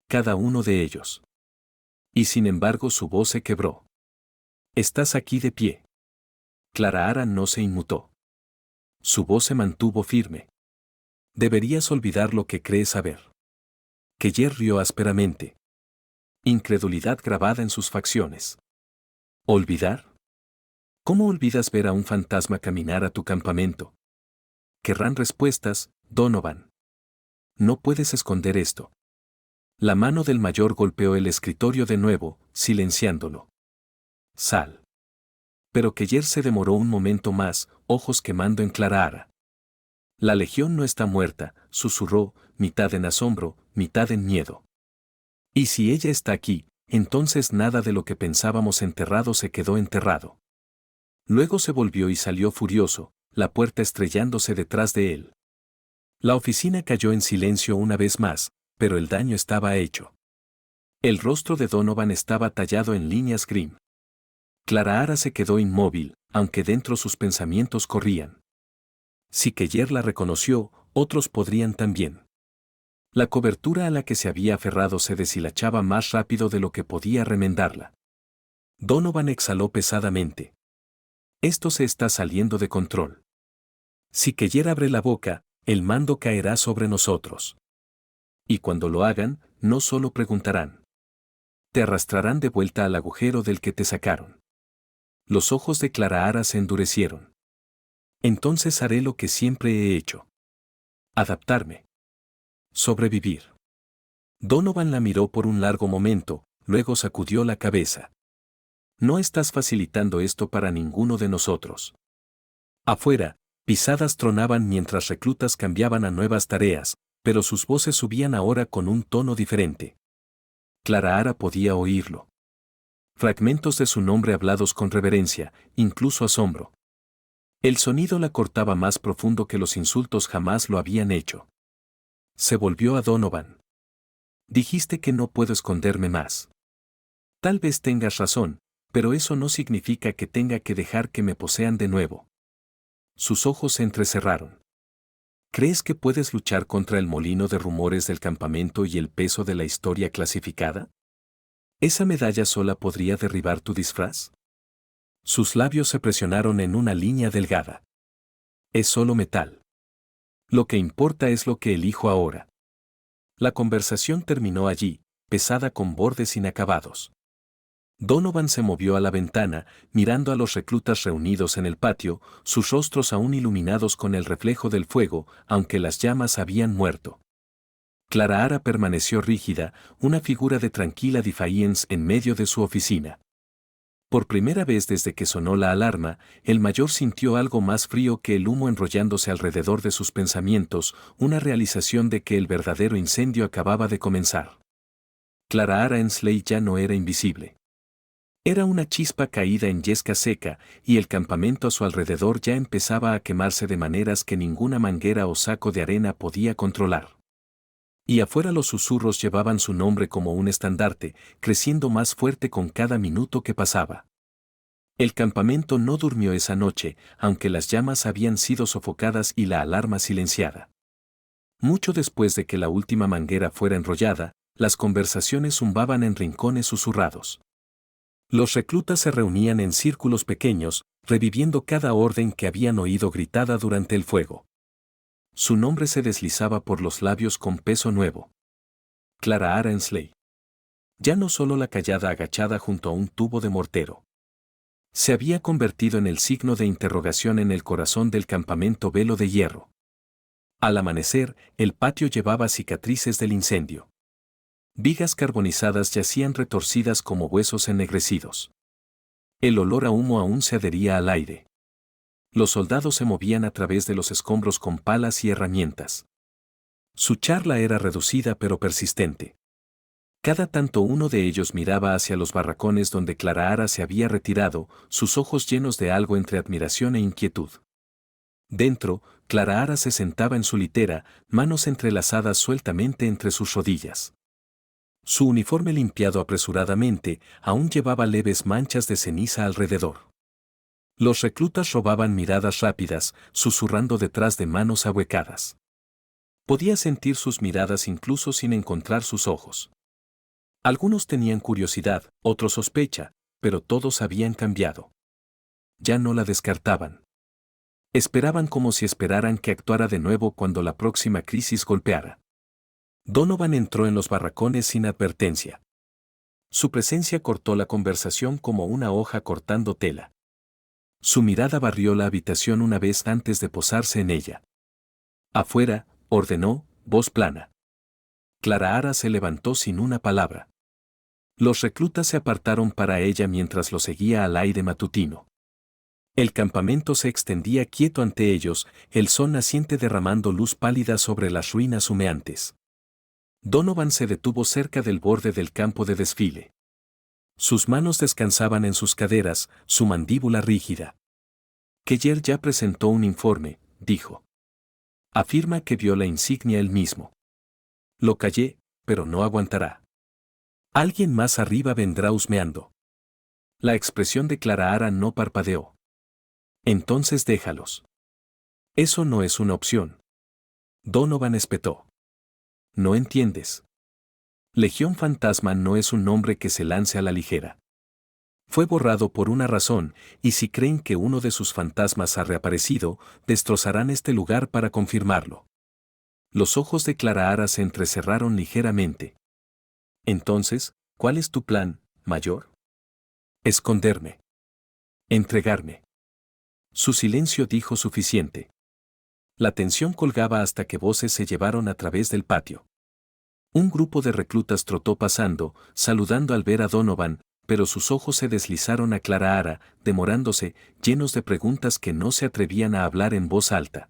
Cada uno de ellos. Y sin embargo su voz se quebró. Estás aquí de pie. Clara no se inmutó. Su voz se mantuvo firme. Deberías olvidar lo que crees saber. Keller rió ásperamente. Incredulidad grabada en sus facciones. ¿Olvidar? ¿Cómo olvidas ver a un fantasma caminar a tu campamento? Querrán respuestas, Donovan. No puedes esconder esto. La mano del mayor golpeó el escritorio de nuevo, silenciándolo. Sal. Pero Keller se demoró un momento más, ojos quemando en Clara. La legión no está muerta, susurró, mitad en asombro, mitad en miedo. Y si ella está aquí, entonces nada de lo que pensábamos enterrado se quedó enterrado. Luego se volvió y salió furioso, la puerta estrellándose detrás de él. La oficina cayó en silencio una vez más, pero el daño estaba hecho. El rostro de Donovan estaba tallado en líneas grim. Clara se quedó inmóvil, aunque dentro sus pensamientos corrían. Si Keller la reconoció, otros podrían también. La cobertura a la que se había aferrado se deshilachaba más rápido de lo que podía remendarla. Donovan exhaló pesadamente. Esto se está saliendo de control. Si Keller abre la boca, el mando caerá sobre nosotros. Y cuando lo hagan, no solo preguntarán. Te arrastrarán de vuelta al agujero del que te sacaron. Los ojos de Clara se endurecieron. Entonces haré lo que siempre he hecho. Adaptarme. Sobrevivir. Donovan la miró por un largo momento, luego sacudió la cabeza. No estás facilitando esto para ninguno de nosotros. Afuera, pisadas tronaban mientras reclutas cambiaban a nuevas tareas, pero sus voces subían ahora con un tono diferente. Clara podía oírlo. Fragmentos de su nombre hablados con reverencia, incluso asombro. El sonido la cortaba más profundo que los insultos jamás lo habían hecho. Se volvió a Donovan. Dijiste que no puedo esconderme más. Tal vez tengas razón, pero eso no significa que tenga que dejar que me posean de nuevo. Sus ojos se entrecerraron. ¿Crees que puedes luchar contra el molino de rumores del campamento y el peso de la historia clasificada? ¿Esa medalla sola podría derribar tu disfraz? Sus labios se presionaron en una línea delgada. Es solo metal. Lo que importa es lo que elijo ahora. La conversación terminó allí, pesada con bordes inacabados. Donovan se movió a la ventana, mirando a los reclutas reunidos en el patio, sus rostros aún iluminados con el reflejo del fuego, aunque las llamas habían muerto. Clara permaneció rígida, una figura de tranquila defiance en medio de su oficina. Por primera vez desde que sonó la alarma, el mayor sintió algo más frío que el humo enrollándose alrededor de sus pensamientos, una realización de que el verdadero incendio acababa de comenzar. Clara Ensley ya no era invisible. Era una chispa caída en yesca seca, y el campamento a su alrededor ya empezaba a quemarse de maneras que ninguna manguera o saco de arena podía controlar. Y afuera los susurros llevaban su nombre como un estandarte, creciendo más fuerte con cada minuto que pasaba. El campamento no durmió esa noche, aunque las llamas habían sido sofocadas y la alarma silenciada. Mucho después de que la última manguera fuera enrollada, las conversaciones zumbaban en rincones susurrados. Los reclutas se reunían en círculos pequeños, reviviendo cada orden que habían oído gritada durante el fuego. Su nombre se deslizaba por los labios con peso nuevo. Clara Ensley. Ya no solo la callada agachada junto a un tubo de mortero. Se había convertido en el signo de interrogación en el corazón del campamento Velo de Hierro. Al amanecer, el patio llevaba cicatrices del incendio. Vigas carbonizadas yacían retorcidas como huesos ennegrecidos. El olor a humo aún se adhería al aire. Los soldados se movían a través de los escombros con palas y herramientas. Su charla era reducida pero persistente. Cada tanto uno de ellos miraba hacia los barracones donde Clara Ara se había retirado, sus ojos llenos de algo entre admiración e inquietud. Dentro, Clara Ara se sentaba en su litera, manos entrelazadas sueltamente entre sus rodillas. Su uniforme limpiado apresuradamente aún llevaba leves manchas de ceniza alrededor. Los reclutas robaban miradas rápidas, susurrando detrás de manos ahuecadas. Podía sentir sus miradas incluso sin encontrar sus ojos. Algunos tenían curiosidad, otros sospecha, pero todos habían cambiado. Ya no la descartaban. Esperaban como si esperaran que actuara de nuevo cuando la próxima crisis golpeara. Donovan entró en los barracones sin advertencia. Su presencia cortó la conversación como una hoja cortando tela. Su mirada barrió la habitación una vez antes de posarse en ella. Afuera, ordenó, voz plana. Clara Ara se levantó sin una palabra. Los reclutas se apartaron para ella mientras lo seguía al aire matutino. El campamento se extendía quieto ante ellos, el sol naciente derramando luz pálida sobre las ruinas humeantes. Donovan se detuvo cerca del borde del campo de desfile. Sus manos descansaban en sus caderas, su mandíbula rígida. Keller ya presentó un informe, dijo. Afirma que vio la insignia él mismo. Lo callé, pero no aguantará. Alguien más arriba vendrá husmeando. La expresión de Clara Ara no parpadeó. Entonces déjalos. Eso no es una opción. Donovan espetó. No entiendes. Legión Fantasma no es un nombre que se lance a la ligera. Fue borrado por una razón, y si creen que uno de sus fantasmas ha reaparecido, destrozarán este lugar para confirmarlo. Los ojos de Clara Ara se entrecerraron ligeramente. Entonces, ¿cuál es tu plan, mayor? Esconderme. Entregarme. Su silencio dijo suficiente. La tensión colgaba hasta que voces se llevaron a través del patio. Un grupo de reclutas trotó pasando, saludando al ver a Donovan, pero sus ojos se deslizaron a Clara Ara, demorándose, llenos de preguntas que no se atrevían a hablar en voz alta.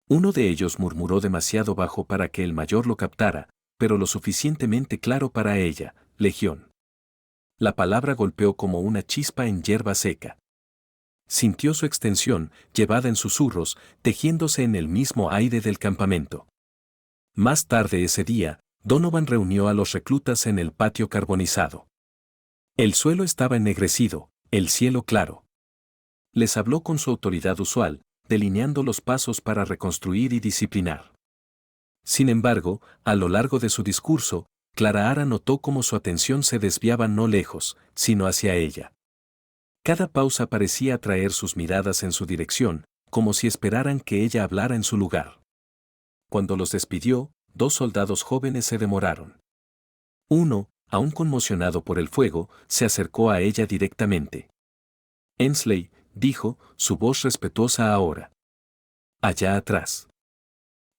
Uno de ellos murmuró demasiado bajo para que el mayor lo captara, pero lo suficientemente claro para ella, Legión. La palabra golpeó como una chispa en hierba seca. Sintió su extensión, llevada en susurros, tejiéndose en el mismo aire del campamento. Más tarde ese día, Donovan reunió a los reclutas en el patio carbonizado. El suelo estaba ennegrecido, el cielo claro. Les habló con su autoridad usual, delineando los pasos para reconstruir y disciplinar. Sin embargo, a lo largo de su discurso, Clara Ara notó cómo su atención se desviaba no lejos, sino hacia ella. Cada pausa parecía atraer sus miradas en su dirección, como si esperaran que ella hablara en su lugar. Cuando los despidió, 2 soldados jóvenes se demoraron. Uno, aún conmocionado por el fuego, se acercó a ella directamente. Ensley, dijo, su voz respetuosa ahora. Allá atrás.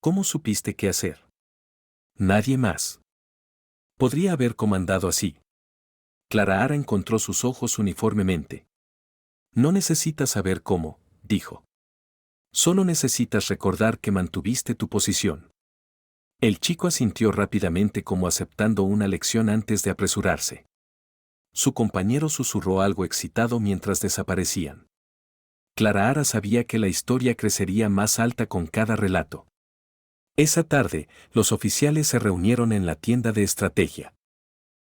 ¿Cómo supiste qué hacer? Nadie más. Podría haber comandado así. Clara Ara encontró sus ojos uniformemente. No necesitas saber cómo, dijo. Solo necesitas recordar que mantuviste tu posición. El chico asintió rápidamente como aceptando una lección antes de apresurarse. Su compañero susurró algo excitado mientras desaparecían. Clara Ara sabía que la historia crecería más alta con cada relato. Esa tarde, los oficiales se reunieron en la tienda de estrategia.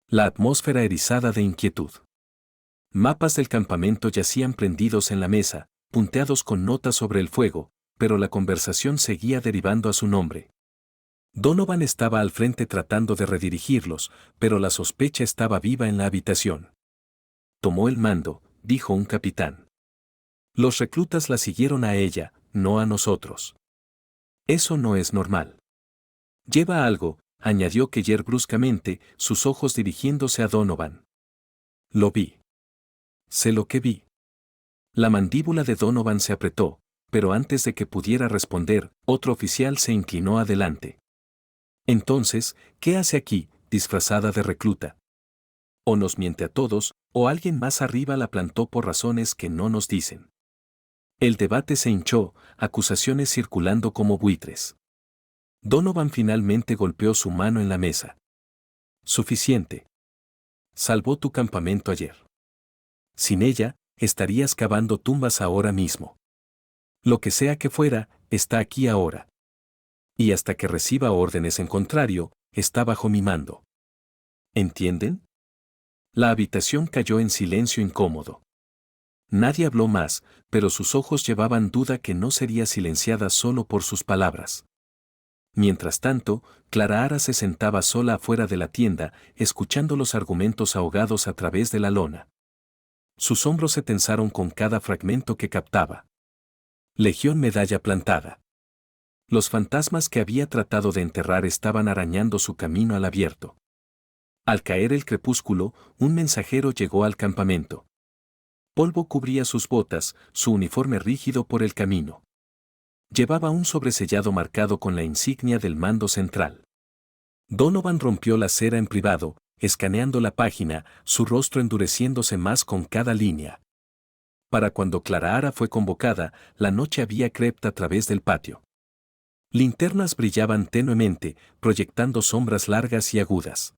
La atmósfera erizada de inquietud. Mapas del campamento yacían prendidos en la mesa, punteados con notas sobre el fuego, pero la conversación seguía derivando a su nombre. Donovan estaba al frente tratando de redirigirlos, pero la sospecha estaba viva en la habitación. Tomó el mando, dijo un capitán. Los reclutas la siguieron a ella, no a nosotros. Eso no es normal. Lleva algo, añadió Keller bruscamente, sus ojos dirigiéndose a Donovan. Lo vi. Sé lo que vi. La mandíbula de Donovan se apretó, pero antes de que pudiera responder, otro oficial se inclinó adelante. Entonces, ¿qué hace aquí, disfrazada de recluta. O nos miente a todos, o alguien más arriba la plantó por razones que no nos dicen. El debate se hinchó, acusaciones circulando como buitres. Donovan finalmente golpeó su mano en la mesa. Suficiente. Salvó tu campamento ayer. Sin ella, estarías cavando tumbas ahora mismo. Lo que sea que fuera, está aquí ahora. Y hasta que reciba órdenes en contrario, está bajo mi mando. ¿Entienden? La habitación cayó en silencio incómodo. Nadie habló más, pero sus ojos llevaban duda que no sería silenciada solo por sus palabras. Mientras tanto, Clara Ara se sentaba sola afuera de la tienda, escuchando los argumentos ahogados a través de la lona. Sus hombros se tensaron con cada fragmento que captaba. Legión medalla plantada. Los fantasmas que había tratado de enterrar estaban arañando su camino al abierto. Al caer el crepúsculo, un mensajero llegó al campamento. Polvo cubría sus botas, su uniforme rígido por el camino. Llevaba un sobresellado marcado con la insignia del mando central. Donovan rompió la cera en privado, escaneando la página, su rostro endureciéndose más con cada línea. Para cuando Clara Ara fue convocada, la noche había crept a través del patio. Linternas brillaban tenuemente, proyectando sombras largas y agudas.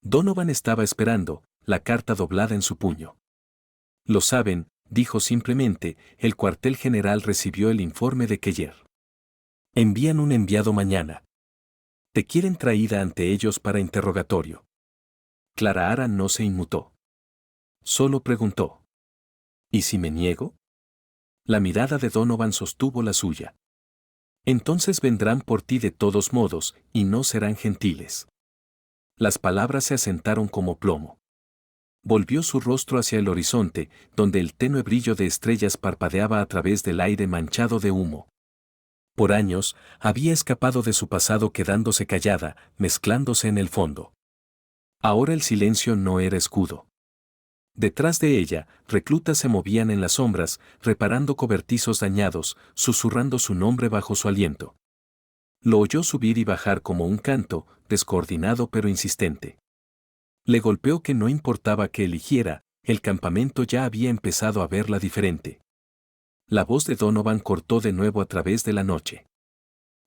Donovan estaba esperando, la carta doblada en su puño. Lo saben, dijo simplemente, el cuartel general recibió el informe de Keller. Envían un enviado mañana. Te quieren traída ante ellos para interrogatorio. Clara Ara no se inmutó. Solo preguntó. ¿Y si me niego? La mirada de Donovan sostuvo la suya. Entonces vendrán por ti de todos modos, y no serán gentiles. Las palabras se asentaron como plomo. Volvió su rostro hacia el horizonte, donde el tenue brillo de estrellas parpadeaba a través del aire manchado de humo. Por años, había escapado de su pasado quedándose callada, mezclándose en el fondo. Ahora el silencio no era escudo. Detrás de ella, reclutas se movían en las sombras, reparando cobertizos dañados, susurrando su nombre bajo su aliento. Lo oyó subir y bajar como un canto, descoordinado pero insistente. Le golpeó que no importaba que eligiera, el campamento ya había empezado a verla diferente. La voz de Donovan cortó de nuevo a través de la noche.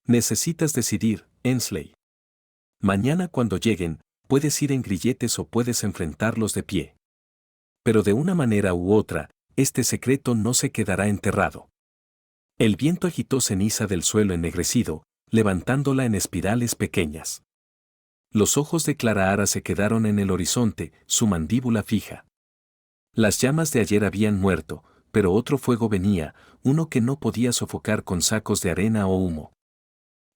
Necesitas decidir, Ensley. Mañana cuando lleguen, puedes ir en grilletes o puedes enfrentarlos de pie. Pero de una manera u otra, este secreto no se quedará enterrado. El viento agitó ceniza del suelo ennegrecido, levantándola en espirales pequeñas. Los ojos de Clara Ara se quedaron en el horizonte, su mandíbula fija. Las llamas de ayer habían muerto, pero otro fuego venía, uno que no podía sofocar con sacos de arena o humo.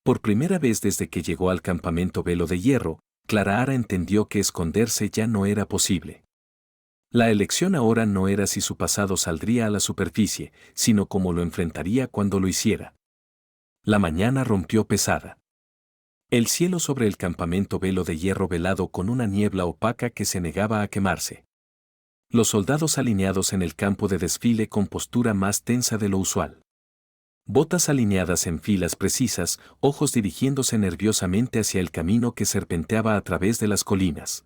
Por primera vez desde que llegó al campamento Velo de Hierro, Clara Ara entendió que esconderse ya no era posible. La elección ahora no era si su pasado saldría a la superficie, sino cómo lo enfrentaría cuando lo hiciera. La mañana rompió pesada. El cielo sobre el campamento Velo de Hierro velado con una niebla opaca que se negaba a quemarse. Los soldados alineados en el campo de desfile con postura más tensa de lo usual. Botas alineadas en filas precisas, ojos dirigiéndose nerviosamente hacia el camino que serpenteaba a través de las colinas.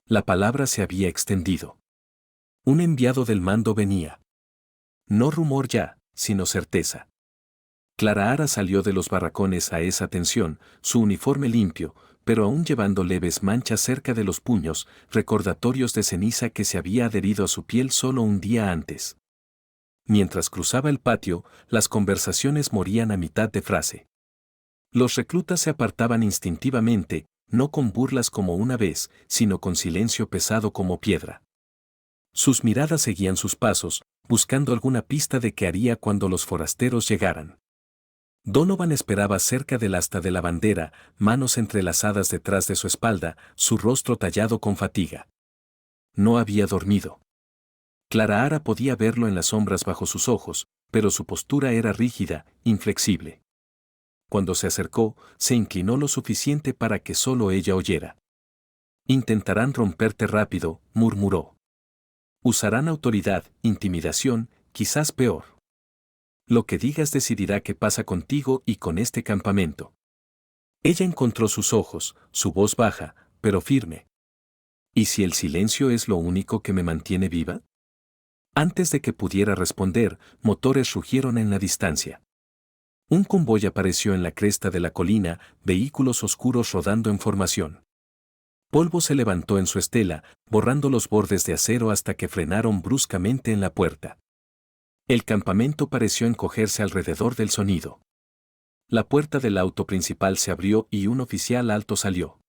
La palabra se había extendido. Un enviado del mando venía. No rumor ya, sino certeza. Clara Ara salió de los barracones a esa tensión, su uniforme limpio, pero aún llevando leves manchas cerca de los puños, recordatorios de ceniza que se había adherido a su piel solo un día antes. Mientras cruzaba el patio, las conversaciones morían a mitad de frase. Los reclutas se apartaban instintivamente, no con burlas como una vez, sino con silencio pesado como piedra. Sus miradas seguían sus pasos, buscando alguna pista de qué haría cuando los forasteros llegaran. Donovan esperaba cerca del asta de la bandera, manos entrelazadas detrás de su espalda, su rostro tallado con fatiga. No había dormido. Clara Ara podía verlo en las sombras bajo sus ojos, pero su postura era rígida, inflexible. Cuando se acercó, se inclinó lo suficiente para que solo ella oyera. Intentarán romperte rápido, murmuró. Usarán autoridad, intimidación, quizás peor. Lo que digas decidirá qué pasa contigo y con este campamento. Ella encontró sus ojos, su voz baja, pero firme. ¿Y si el silencio es lo único que me mantiene viva? Antes de que pudiera responder, motores rugieron en la distancia. Un convoy apareció en la cresta de la colina, vehículos oscuros rodando en formación. Polvo se levantó en su estela, borrando los bordes de acero hasta que frenaron bruscamente en la puerta. El campamento pareció encogerse alrededor del sonido. La puerta del auto principal se abrió y un oficial alto salió.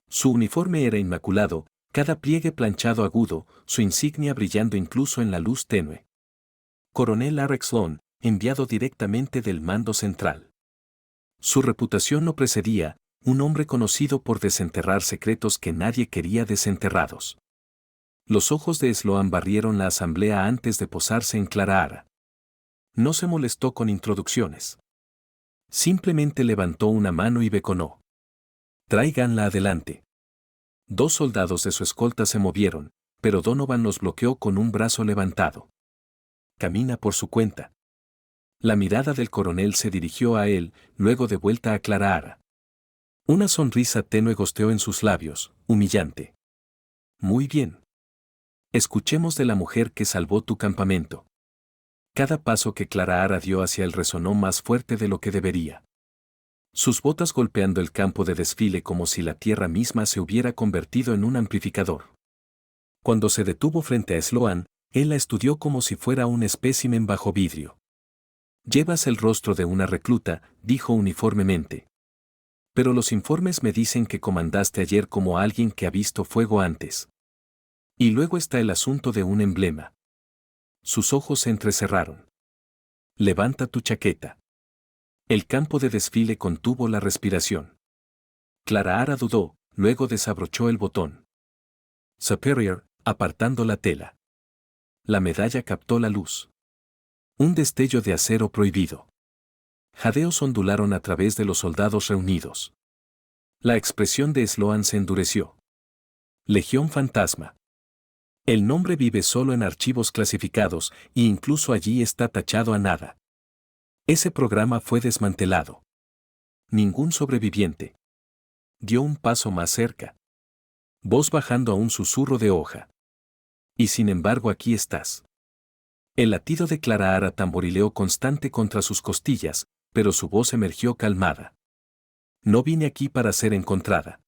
Su uniforme era inmaculado, cada pliegue planchado agudo, su insignia brillando incluso en la luz tenue. Coronel Eric Sloan, enviado directamente del mando central. Su reputación lo precedía, un hombre conocido por desenterrar secretos que nadie quería desenterrados. Los ojos de Sloan barrieron la asamblea antes de posarse en Clara Ara. No se molestó con introducciones. Simplemente levantó una mano y beconó. Tráiganla adelante. 2 soldados de su escolta se movieron, pero Donovan los bloqueó con un brazo levantado. Camina por su cuenta. La mirada del coronel se dirigió a él, luego de vuelta a Clara Ara. Una sonrisa tenue gosteó en sus labios, humillante. Muy bien. Escuchemos de la mujer que salvó tu campamento. Cada paso que Clara Ara dio hacia él resonó más fuerte de lo que debería. Sus botas golpeando el campo de desfile como si la tierra misma se hubiera convertido en un amplificador. Cuando se detuvo frente a Sloan, él la estudió como si fuera un espécimen bajo vidrio. Llevas el rostro de una recluta, dijo uniformemente. Pero los informes me dicen que comandaste ayer como alguien que ha visto fuego antes. Y luego está el asunto de un emblema. Sus ojos se entrecerraron. Levanta tu chaqueta. El campo de desfile contuvo la respiración. Clara Ara dudó, luego desabrochó el botón. Superior, apartando la tela. La medalla captó la luz. Un destello de acero prohibido. Jadeos ondularon a través de los soldados reunidos. La expresión de Sloan se endureció. Legión Fantasma. El nombre vive solo en archivos clasificados, e incluso allí está tachado a nada. Ese programa fue desmantelado. Ningún sobreviviente. Dio un paso más cerca. Voz bajando a un susurro de hoja. Y sin embargo aquí estás. El latido de Clara Ara tamborileó constante contra sus costillas, pero su voz emergió calmada. No vine aquí para ser encontrada.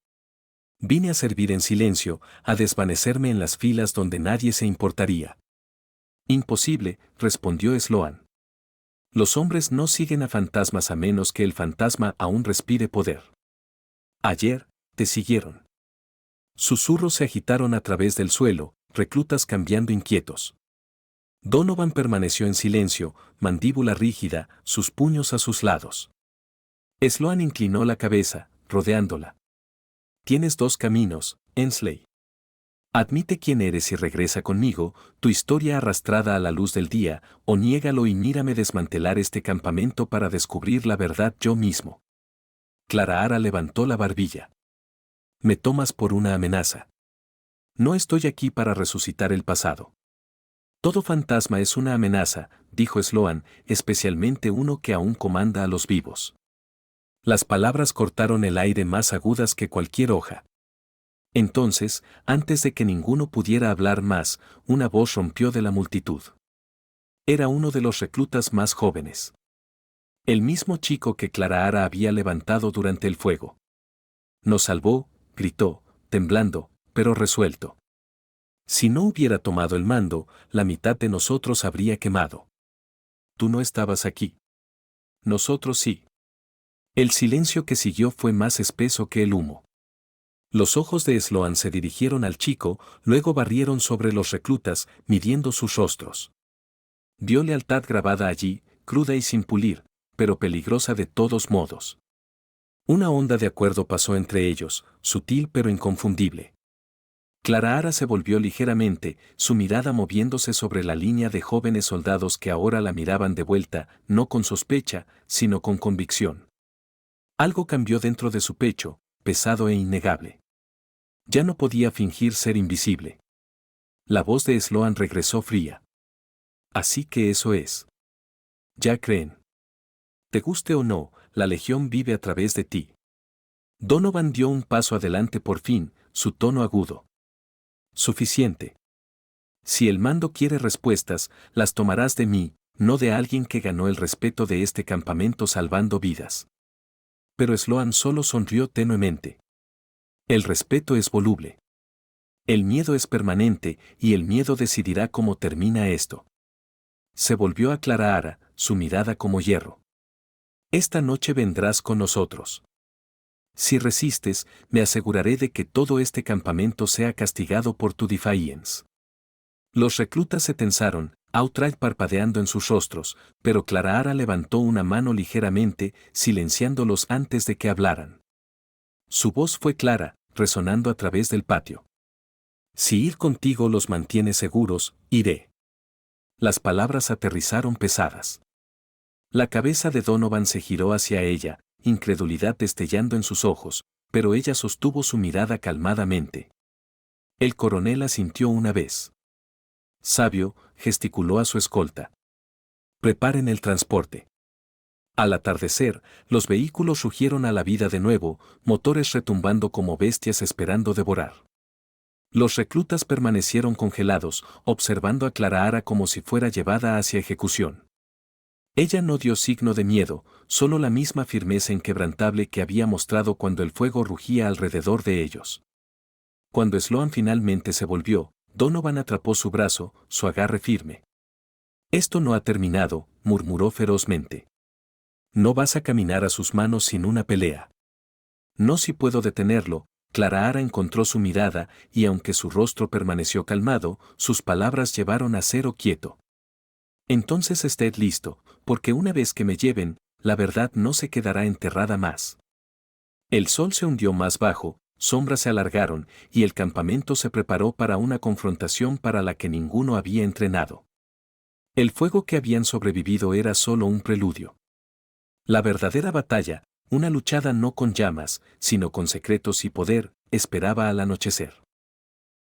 Vine a servir en silencio, a desvanecerme en las filas donde nadie se importaría. Imposible, respondió Sloan. Los hombres no siguen a fantasmas a menos que el fantasma aún respire poder. Ayer, te siguieron. Susurros se agitaron a través del suelo, reclutas cambiando inquietos. Donovan permaneció en silencio, mandíbula rígida, sus puños a sus lados. Sloan inclinó la cabeza, rodeándola. Tienes 2 caminos, Ensley. Admite quién eres y regresa conmigo, tu historia arrastrada a la luz del día, o niégalo y mírame desmantelar este campamento para descubrir la verdad yo mismo. Clara Ara levantó la barbilla. Me tomas por una amenaza. No estoy aquí para resucitar el pasado. Todo fantasma es una amenaza, dijo Sloan, especialmente uno que aún comanda a los vivos. Las palabras cortaron el aire más agudas que cualquier hoja. Entonces, antes de que ninguno pudiera hablar más, una voz rompió de la multitud. Era uno de los reclutas más jóvenes. El mismo chico que Clara Ara había levantado durante el fuego. Nos salvó, gritó, temblando, pero resuelto. Si no hubiera tomado el mando, la mitad de nosotros habría quemado. Tú no estabas aquí. Nosotros sí. El silencio que siguió fue más espeso que el humo. Los ojos de Sloan se dirigieron al chico, luego barrieron sobre los reclutas, midiendo sus rostros. Vio lealtad grabada allí, cruda y sin pulir, pero peligrosa de todos modos. Una onda de acuerdo pasó entre ellos, sutil pero inconfundible. Clara Ara se volvió ligeramente, su mirada moviéndose sobre la línea de jóvenes soldados que ahora la miraban de vuelta, no con sospecha, sino con convicción. Algo cambió dentro de su pecho, pesado e innegable. Ya no podía fingir ser invisible. La voz de Sloan regresó fría. Así que eso es. Ya creen. Te guste o no, la Legión vive a través de ti. Donovan dio un paso adelante por fin, su tono agudo. Suficiente. Si el mando quiere respuestas, las tomarás de mí, no de alguien que ganó el respeto de este campamento salvando vidas. Pero Sloan solo sonrió tenuemente. El respeto es voluble. El miedo es permanente y el miedo decidirá cómo termina esto. Se volvió a Clara, su mirada como hierro. Esta noche vendrás con nosotros. Si resistes, me aseguraré de que todo este campamento sea castigado por tu defiance. Los reclutas se tensaron, outright parpadeando en sus rostros, pero Clara levantó una mano ligeramente, silenciándolos antes de que hablaran. Su voz fue clara, resonando a través del patio. Si ir contigo los mantiene seguros, iré. Las palabras aterrizaron pesadas. La cabeza de Donovan se giró hacia ella, incredulidad destellando en sus ojos, pero ella sostuvo su mirada calmadamente. El coronel asintió una vez. Sabio, gesticuló a su escolta. Preparen el transporte. Al atardecer, los vehículos rugieron a la vida de nuevo, motores retumbando como bestias esperando devorar. Los reclutas permanecieron congelados, observando a Clara como si fuera llevada hacia ejecución. Ella no dio signo de miedo, solo la misma firmeza inquebrantable que había mostrado cuando el fuego rugía alrededor de ellos. Cuando Sloan finalmente se volvió, Donovan atrapó su brazo, su agarre firme. Esto no ha terminado, murmuró ferozmente. No vas a caminar a sus manos sin una pelea. No si puedo detenerlo. Clara encontró su mirada y aunque su rostro permaneció calmado, sus palabras llevaron a Cero quieto. Entonces ested listo, porque una vez que me lleven, la verdad no se quedará enterrada más. El sol se hundió más bajo, sombras se alargaron y el campamento se preparó para una confrontación para la que ninguno había entrenado. El fuego que habían sobrevivido era solo un preludio. La verdadera batalla, una luchada no con llamas, sino con secretos y poder, esperaba al anochecer.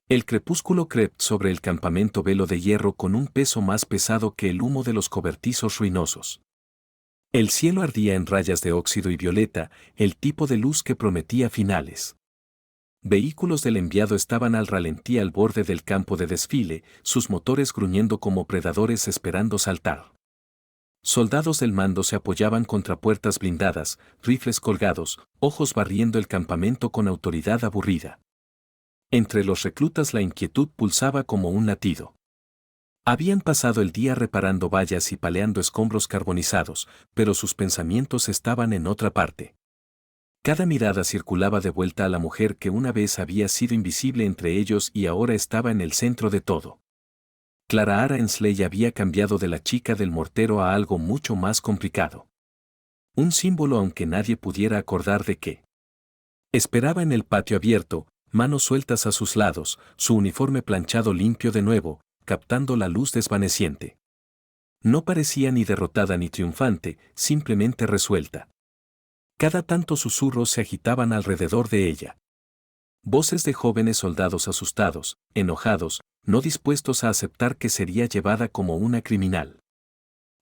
El crepúsculo crept sobre el campamento velo de hierro con un peso más pesado que el humo de los cobertizos ruinosos. El cielo ardía en rayas de óxido y violeta, el tipo de luz que prometía finales. Vehículos del enviado estaban al ralentí al borde del campo de desfile, sus motores gruñendo como predadores esperando saltar. Soldados del mando se apoyaban contra puertas blindadas, rifles colgados, ojos barriendo el campamento con autoridad aburrida. Entre los reclutas la inquietud pulsaba como un latido. Habían pasado el día reparando vallas y paleando escombros carbonizados, pero sus pensamientos estaban en otra parte. Cada mirada circulaba de vuelta a la mujer que una vez había sido invisible entre ellos y ahora estaba en el centro de todo. Clara Ensley había cambiado de la chica del mortero a algo mucho más complicado. Un símbolo aunque nadie pudiera acordar de qué. Esperaba en el patio abierto, manos sueltas a sus lados, su uniforme planchado limpio de nuevo, captando la luz desvaneciente. No parecía ni derrotada ni triunfante, simplemente resuelta. Cada tanto susurros se agitaban alrededor de ella. Voces de jóvenes soldados asustados, enojados, no dispuestos a aceptar que sería llevada como una criminal.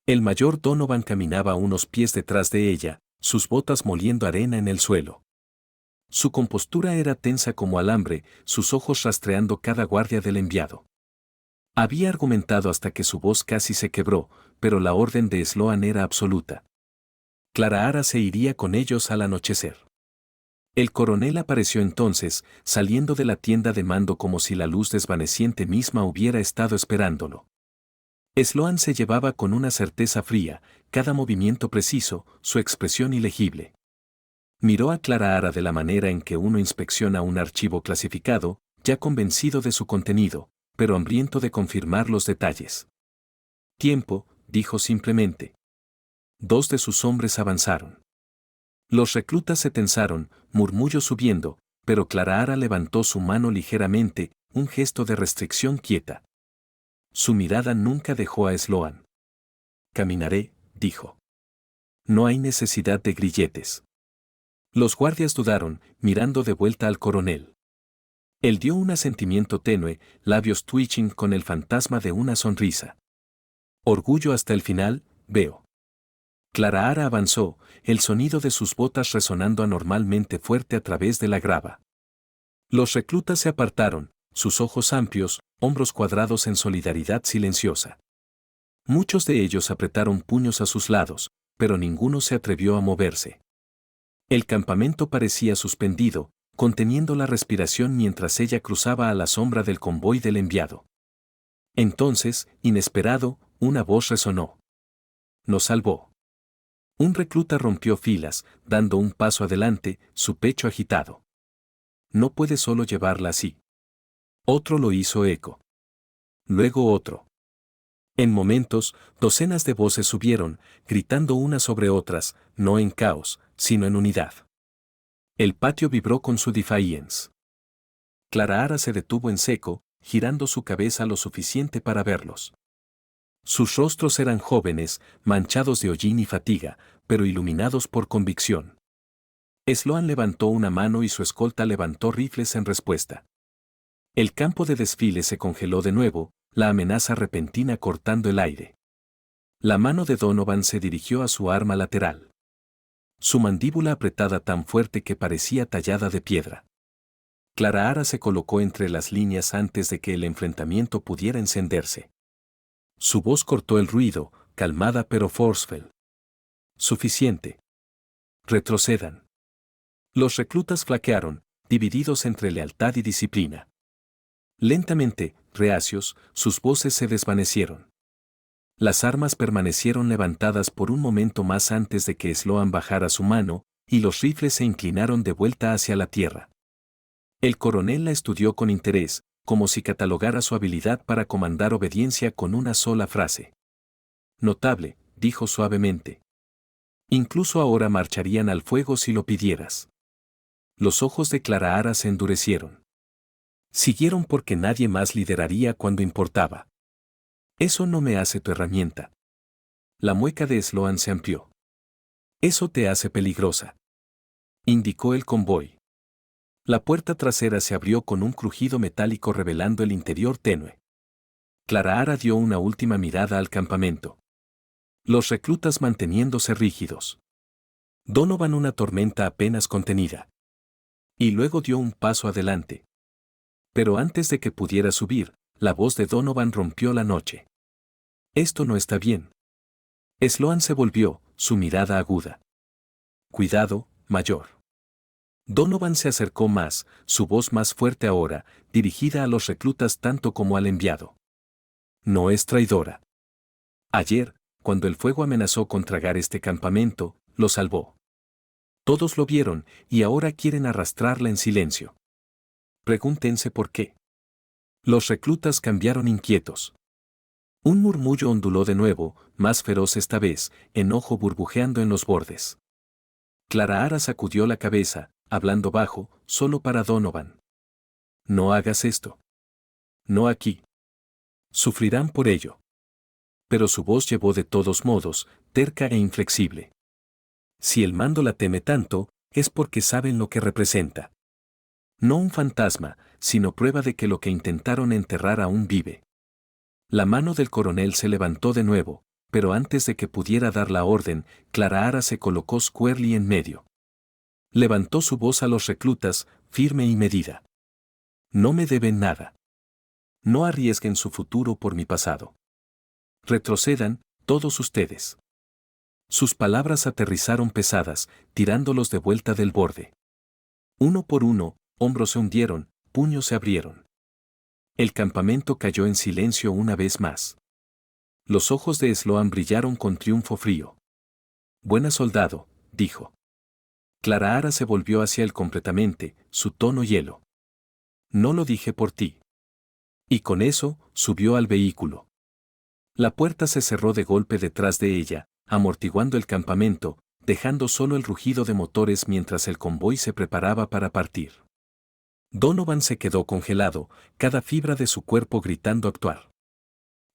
El mayor Donovan caminaba unos pies detrás de ella, sus botas moliendo arena en el suelo. Su compostura era tensa como alambre, sus ojos rastreando cada guardia del enviado. Había argumentado hasta que su voz casi se quebró, pero la orden de Sloan era absoluta. Clara se iría con ellos al anochecer. El coronel apareció entonces, saliendo de la tienda de mando como si la luz desvaneciente misma hubiera estado esperándolo. Sloan se llevaba con una certeza fría, cada movimiento preciso, su expresión ilegible. Miró a Clara de la manera en que uno inspecciona un archivo clasificado, ya convencido de su contenido, pero hambriento de confirmar los detalles. Tiempo, dijo simplemente. Dos de sus hombres avanzaron. Los reclutas se tensaron, murmullos subiendo, pero Clara levantó su mano ligeramente, un gesto de restricción quieta. Su mirada nunca dejó a Sloan. Caminaré, dijo. No hay necesidad de grilletes. Los guardias dudaron, mirando de vuelta al coronel. Él dio un asentimiento tenue, labios twitching con el fantasma de una sonrisa. Orgullo hasta el final, veo. Clara Ara avanzó, el sonido de sus botas resonando anormalmente fuerte a través de la grava. Los reclutas se apartaron, sus ojos amplios, hombros cuadrados en solidaridad silenciosa. Muchos de ellos apretaron puños a sus lados, pero ninguno se atrevió a moverse. El campamento parecía suspendido, conteniendo la respiración mientras ella cruzaba a la sombra del convoy del enviado. Entonces, inesperado, una voz resonó. Nos salvó. Un recluta rompió filas, dando un paso adelante, su pecho agitado. No puede solo llevarla así. Otro lo hizo eco. Luego otro. En momentos, docenas de voces subieron, gritando unas sobre otras, no en caos, sino en unidad. El patio vibró con su defiance. Clara Ara se detuvo en seco, girando su cabeza lo suficiente para verlos. Sus rostros eran jóvenes, manchados de hollín y fatiga, pero iluminados por convicción. Sloan levantó una mano y su escolta levantó rifles en respuesta. El campo de desfile se congeló de nuevo, la amenaza repentina cortando el aire. La mano de Donovan se dirigió a su arma lateral. Su mandíbula apretada tan fuerte que parecía tallada de piedra. Clara Ara se colocó entre las líneas antes de que el enfrentamiento pudiera encenderse. Su voz cortó el ruido, calmada pero forceful. Suficiente. Retrocedan. Los reclutas flaquearon, divididos entre lealtad y disciplina. Lentamente, reacios, sus voces se desvanecieron. Las armas permanecieron levantadas por un momento más antes de que Sloan bajara su mano, y los rifles se inclinaron de vuelta hacia la tierra. El coronel la estudió con interés, como si catalogara su habilidad para comandar obediencia con una sola frase. Notable, dijo suavemente. Incluso ahora marcharían al fuego si lo pidieras. Los ojos de Clara Ara se endurecieron. Siguieron porque nadie más lideraría cuando importaba. Eso no me hace tu herramienta. La mueca de Sloan se amplió. Eso te hace peligrosa. Indicó el convoy. La puerta trasera se abrió con un crujido metálico revelando el interior tenue. Clara Ara dio una última mirada al campamento. Los reclutas manteniéndose rígidos. Donovan una tormenta apenas contenida. Y luego dio un paso adelante. Pero antes de que pudiera subir, la voz de Donovan rompió la noche. Esto no está bien. Sloan se volvió, su mirada aguda. Cuidado, mayor. Donovan se acercó más, su voz más fuerte ahora, dirigida a los reclutas tanto como al enviado. No es traidora. Ayer, cuando el fuego amenazó con tragar este campamento, lo salvó. Todos lo vieron, y ahora quieren arrastrarla en silencio. Pregúntense por qué. Los reclutas cambiaron inquietos. Un murmullo onduló de nuevo, más feroz esta vez, enojo burbujeando en los bordes. Clara Ara sacudió la cabeza, hablando bajo, solo para Donovan. No hagas esto. No aquí. Sufrirán por ello. Pero su voz llevó de todos modos, terca e inflexible. Si el mando la teme tanto, es porque saben lo que representa. No un fantasma, sino prueba de que lo que intentaron enterrar aún vive. La mano del coronel se levantó de nuevo, pero antes de que pudiera dar la orden, Clara Ara se colocó squarely en medio. Levantó su voz a los reclutas, firme y medida. No me deben nada. No arriesguen su futuro por mi pasado. Retrocedan, todos ustedes. Sus palabras aterrizaron pesadas, tirándolos de vuelta del borde. Uno por uno, hombros se hundieron, puños se abrieron. El campamento cayó en silencio una vez más. Los ojos de Sloan brillaron con triunfo frío. Buena soldado, dijo. Clara Ara se volvió hacia él completamente, su tono hielo. No lo dije por ti. Y con eso, subió al vehículo. La puerta se cerró de golpe detrás de ella, amortiguando el campamento, dejando solo el rugido de motores mientras el convoy se preparaba para partir. Donovan se quedó congelado, cada fibra de su cuerpo gritando actuar.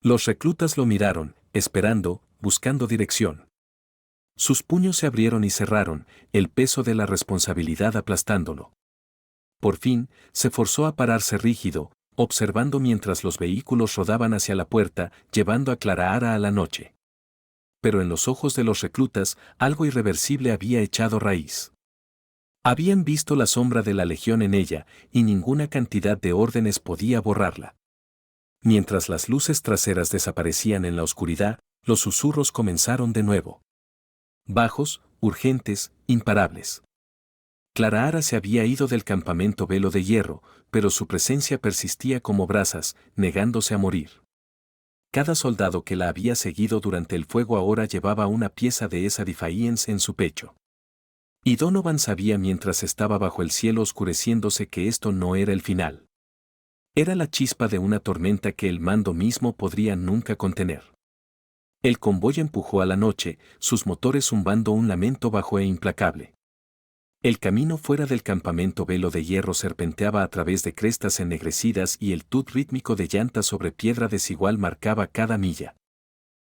Los reclutas lo miraron, esperando, buscando dirección. Sus puños se abrieron y cerraron, el peso de la responsabilidad aplastándolo. Por fin, se forzó a pararse rígido, observando mientras los vehículos rodaban hacia la puerta, llevando a Clara Ara a la noche. pero en los ojos de los reclutas algo irreversible había echado raíz. Habían visto la sombra de la legión en ella, y ninguna cantidad de órdenes podía borrarla. Mientras las luces traseras desaparecían en la oscuridad, los susurros comenzaron de nuevo. Bajos, urgentes, imparables. Clara Hara se había ido del campamento Velo de Hierro, pero su presencia persistía como brasas, negándose a morir. Cada soldado que la había seguido durante el fuego ahora llevaba una pieza de esa Defiance en su pecho. Y Donovan sabía mientras estaba bajo el cielo oscureciéndose que esto no era el final. Era la chispa de una tormenta que el mando mismo podría nunca contener. El convoy empujó a la noche, sus motores zumbando un lamento bajo e implacable. El camino fuera del campamento Velo de Hierro serpenteaba a través de crestas ennegrecidas y el tut rítmico de llantas sobre piedra desigual marcaba cada milla.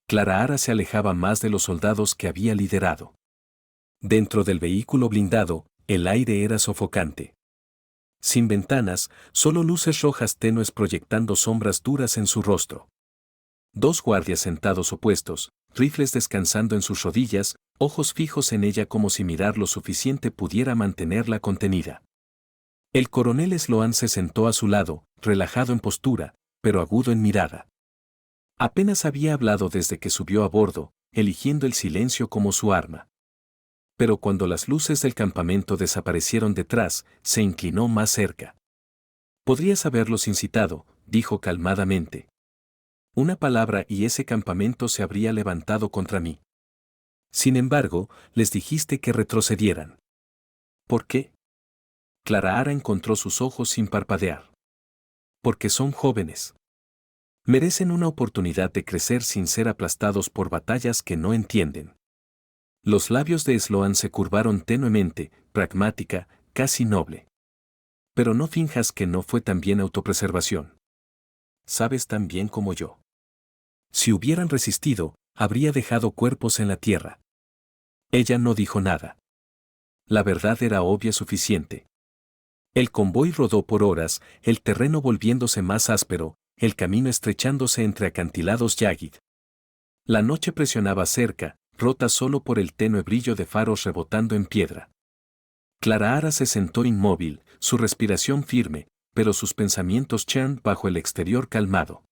Clara Hara se alejaba más de los soldados que había liderado. Dentro del vehículo blindado, el aire era sofocante. Sin ventanas, solo luces rojas tenues proyectando sombras duras en su rostro. Dos guardias sentados opuestos, rifles descansando en sus rodillas, ojos fijos en ella como si mirar lo suficiente pudiera mantenerla contenida. El coronel Sloan se sentó a su lado, relajado en postura, pero agudo en mirada. Apenas había hablado desde que subió a bordo, eligiendo el silencio como su arma. Pero cuando las luces del campamento desaparecieron detrás, se inclinó más cerca. Podrías haberlos incitado, dijo calmadamente. Una palabra y ese campamento se habría levantado contra mí. Sin embargo, les dijiste que retrocedieran. ¿Por qué? Clara Hara encontró sus ojos sin parpadear. Porque son jóvenes. Merecen una oportunidad de crecer sin ser aplastados por batallas que no entienden. Los labios de Sloan se curvaron tenuemente, pragmática, casi noble. Pero no finjas que no fue también autopreservación. Sabes tan bien como yo. Si hubieran resistido, habría dejado cuerpos en la tierra. Ella no dijo nada. La verdad era obvia suficiente. El convoy rodó por horas, el terreno volviéndose más áspero, el camino estrechándose entre acantilados Yagid. La noche presionaba cerca, rota solo por el tenue brillo de faros rebotando en piedra. Clara Hara se sentó inmóvil, su respiración firme, pero sus pensamientos churn bajo el exterior calmado.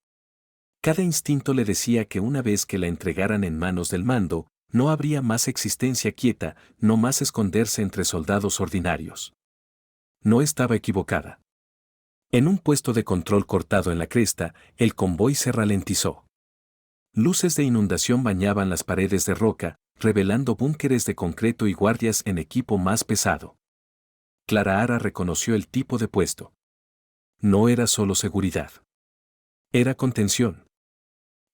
Cada instinto le decía que una vez que la entregaran en manos del mando, no habría más existencia quieta, no más esconderse entre soldados ordinarios. No estaba equivocada. En un puesto de control cortado en la cresta, el convoy se ralentizó. Luces de inundación bañaban las paredes de roca, revelando búnkeres de concreto y guardias en equipo más pesado. Clara Hara reconoció el tipo de puesto. No era solo seguridad. Era contención.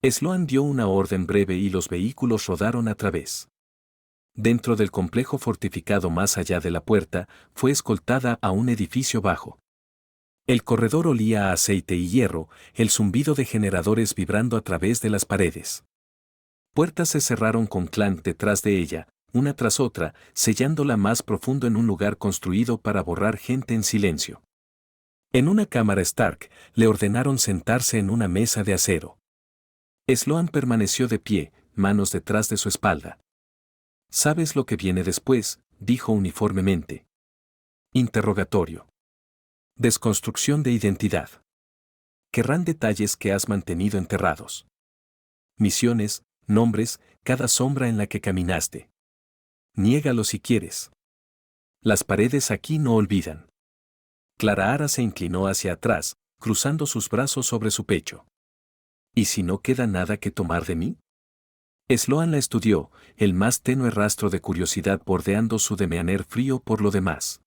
Sloan dio una orden breve y los vehículos rodaron a través. Dentro del complejo fortificado más allá de la puerta, fue escoltada a un edificio bajo. El corredor olía a aceite y hierro, el zumbido de generadores vibrando a través de las paredes. Puertas se cerraron con clank detrás de ella, una tras otra, sellándola más profundo en un lugar construido para borrar gente en silencio. En una cámara Stark, le ordenaron sentarse en una mesa de acero. Sloan permaneció de pie, manos detrás de su espalda. ¿Sabes lo que viene después?, dijo uniformemente. Interrogatorio. Desconstrucción de identidad. Querrán detalles que has mantenido enterrados. Misiones, nombres, cada sombra en la que caminaste. Niégalo si quieres. Las paredes aquí no olvidan. Clara Hara se inclinó hacia atrás, cruzando sus brazos sobre su pecho. ¿Y si no queda nada que tomar de mí? Sloan la estudió, el más tenue rastro de curiosidad bordeando su demeaner frío por lo demás.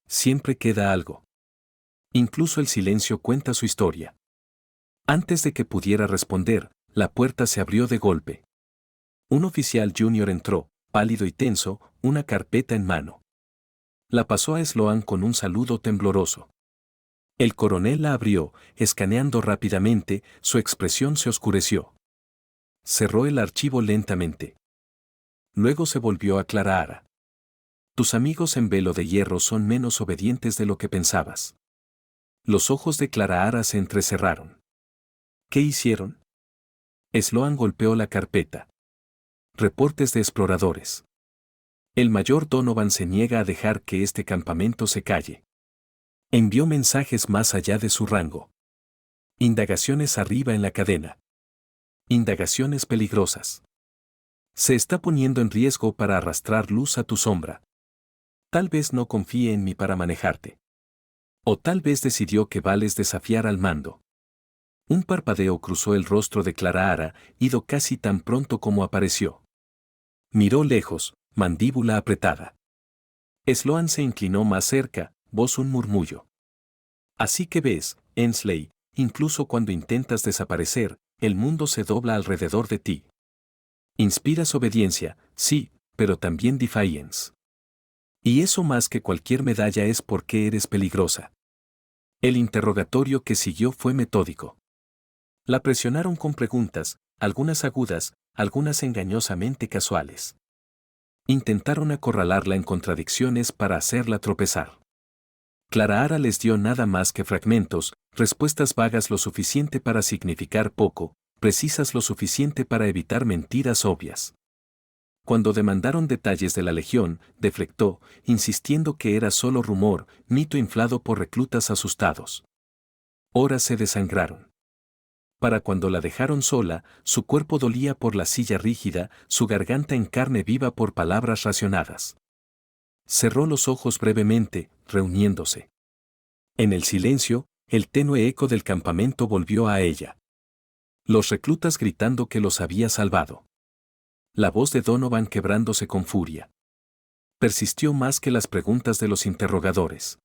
Siempre queda algo. Incluso el silencio cuenta su historia. Antes de que pudiera responder, la puerta se abrió de golpe. Un oficial junior entró, pálido y tenso, una carpeta en mano. La pasó a Sloan con un saludo tembloroso. El coronel la abrió, escaneando rápidamente, su expresión se oscureció. Cerró el archivo lentamente. Luego se volvió a Clara Hara. Tus amigos en Velo de Hierro son menos obedientes de lo que pensabas. Los ojos de Clara Hara se entrecerraron. ¿Qué hicieron? Sloan golpeó la carpeta. reportes de exploradores. El mayor Donovan se niega a dejar que este campamento se calle. Envió mensajes más allá de su rango. Indagaciones arriba en la cadena. Indagaciones peligrosas. Se está poniendo en riesgo para arrastrar luz a tu sombra. Tal vez no confíe en mí para manejarte. O tal vez decidió que vales desafiar al mando. Un parpadeo cruzó el rostro de Clara Hara, ido casi tan pronto como apareció. Miró lejos, mandíbula apretada. Sloan se inclinó más cerca, voz un murmullo. Así que ves, Ensley, incluso cuando intentas desaparecer, el mundo se dobla alrededor de ti. Inspiras obediencia, sí, pero también defiance. Y eso más que cualquier medalla es porque eres peligrosa. El interrogatorio que siguió fue metódico. La presionaron con preguntas, algunas agudas, algunas engañosamente casuales. Intentaron acorralarla en contradicciones para hacerla tropezar. Clara Hara les dio nada más que fragmentos, respuestas vagas lo suficiente para significar poco, precisas lo suficiente para evitar mentiras obvias. Cuando demandaron detalles de la legión, deflectó, insistiendo que era solo rumor, mito inflado por reclutas asustados. Horas se desangraron. Para cuando la dejaron sola, su cuerpo dolía por la silla rígida, su garganta en carne viva por palabras racionadas. Cerró los ojos brevemente, reuniéndose. En el silencio, el tenue eco del campamento volvió a ella. Los reclutas gritando que los había salvado. La voz de Donovan quebrándose con furia. Persistió más que las preguntas de los interrogadores.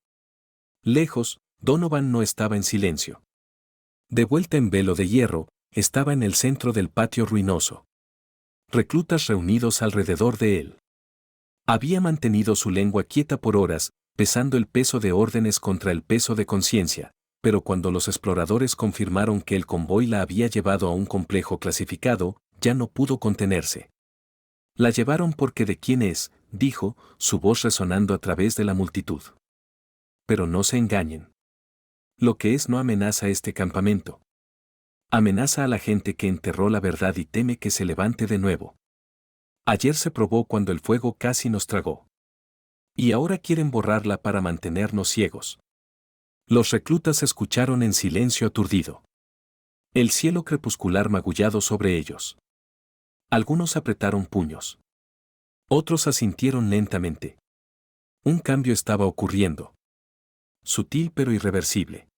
Lejos, Donovan no estaba en silencio. De vuelta en Velo de Hierro, estaba en el centro del patio ruinoso. Reclutas reunidos alrededor de él. Había mantenido su lengua quieta por horas, pesando el peso de órdenes contra el peso de conciencia, pero cuando los exploradores confirmaron que el convoy la había llevado a un complejo clasificado, ya no pudo contenerse. La llevaron porque de quién es, dijo, su voz resonando a través de la multitud. Pero no se engañen. Lo que es no amenaza este campamento. Amenaza a la gente que enterró la verdad y teme que se levante de nuevo. Ayer se probó cuando el fuego casi nos tragó. Y ahora quieren borrarla para mantenernos ciegos. Los reclutas escucharon en silencio aturdido. El cielo crepuscular magullado sobre ellos. Algunos apretaron puños. Otros asintieron lentamente. Un cambio estaba ocurriendo. Sutil pero irreversible.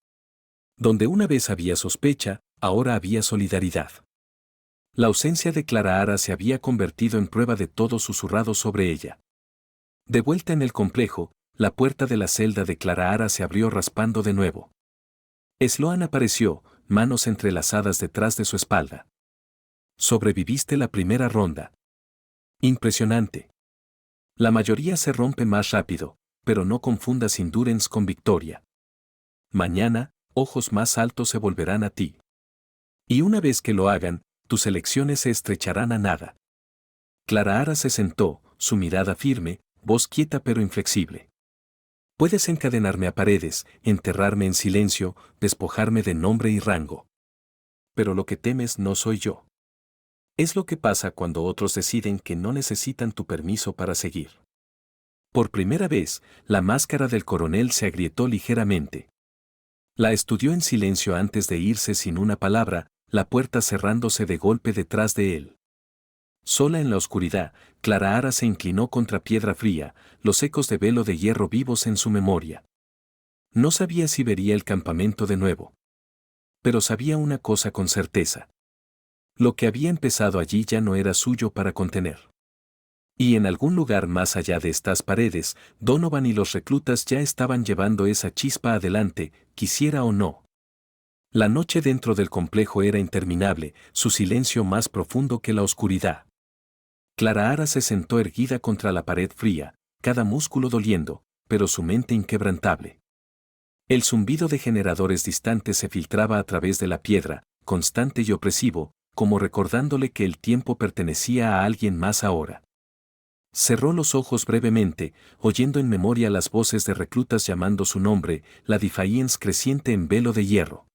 Donde una vez había sospecha, ahora había solidaridad. La ausencia de Clara Hara se había convertido en prueba de todo susurrado sobre ella. De vuelta en el complejo, la puerta de la celda de Clara Hara se abrió raspando de nuevo. Sloan apareció, manos entrelazadas detrás de su espalda. Sobreviviste la primera ronda. Impresionante. La mayoría se rompe más rápido, pero no confundas endurance con victoria. Mañana, ojos más altos se volverán a ti. Y una vez que lo hagan, tus elecciones se estrecharán a nada. Clara Hara se sentó, su mirada firme, voz quieta pero inflexible. Puedes encadenarme a paredes, enterrarme en silencio, despojarme de nombre y rango. Pero lo que temes no soy yo. Es lo que pasa cuando otros deciden que no necesitan tu permiso para seguir. Por primera vez, la máscara del coronel se agrietó ligeramente. La estudió en silencio antes de irse sin una palabra, la puerta cerrándose de golpe detrás de él. Sola en la oscuridad, Clara Hara se inclinó contra piedra fría, los ecos de Velo de Hierro vivos en su memoria. No sabía si vería el campamento de nuevo. Pero sabía una cosa con certeza. Lo que había empezado allí ya no era suyo para contener. Y en algún lugar más allá de estas paredes, Donovan y los reclutas ya estaban llevando esa chispa adelante, quisiera o no. La noche dentro del complejo era interminable, su silencio más profundo que la oscuridad. Clara Hara se sentó erguida contra la pared fría, cada músculo doliendo, pero su mente inquebrantable. El zumbido de generadores distantes se filtraba a través de la piedra, constante y opresivo, como recordándole que el tiempo pertenecía a alguien más ahora. Cerró los ojos brevemente, oyendo en memoria las voces de reclutas llamando su nombre, la defiance creciente en Velo de Hierro.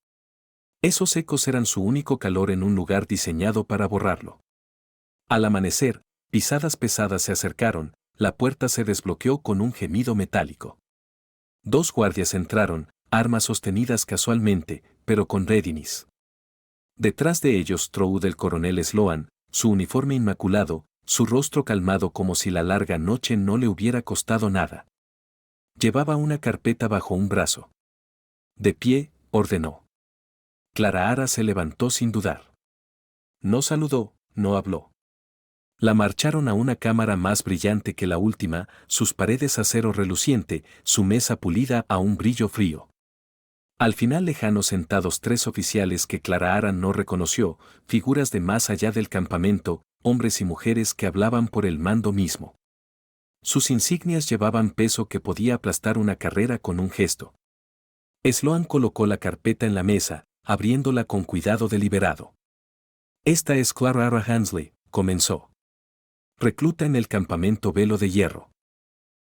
Esos ecos eran su único calor en un lugar diseñado para borrarlo. Al amanecer, Pisadas pesadas se acercaron, la puerta se desbloqueó con un gemido metálico. 2 guardias entraron, armas sostenidas casualmente, pero con readiness. Detrás de ellos Troud el coronel Sloan, su uniforme inmaculado, su rostro calmado como si la larga noche no le hubiera costado nada. Llevaba una carpeta bajo un brazo. De pie, ordenó. Clara Hara se levantó sin dudar. No saludó, no habló. La marcharon a una cámara más brillante que la última, sus paredes acero reluciente, su mesa pulida a un brillo frío. Al final lejanos sentados 3 oficiales que Clara Hara no reconoció, figuras de más allá del campamento, hombres y mujeres que hablaban por el mando mismo. Sus insignias llevaban peso que podía aplastar una carrera con un gesto. Sloan colocó la carpeta en la mesa, abriéndola con cuidado deliberado. Esta es Clara Hara Hansley, comenzó. Recluta en el campamento Velo de Hierro.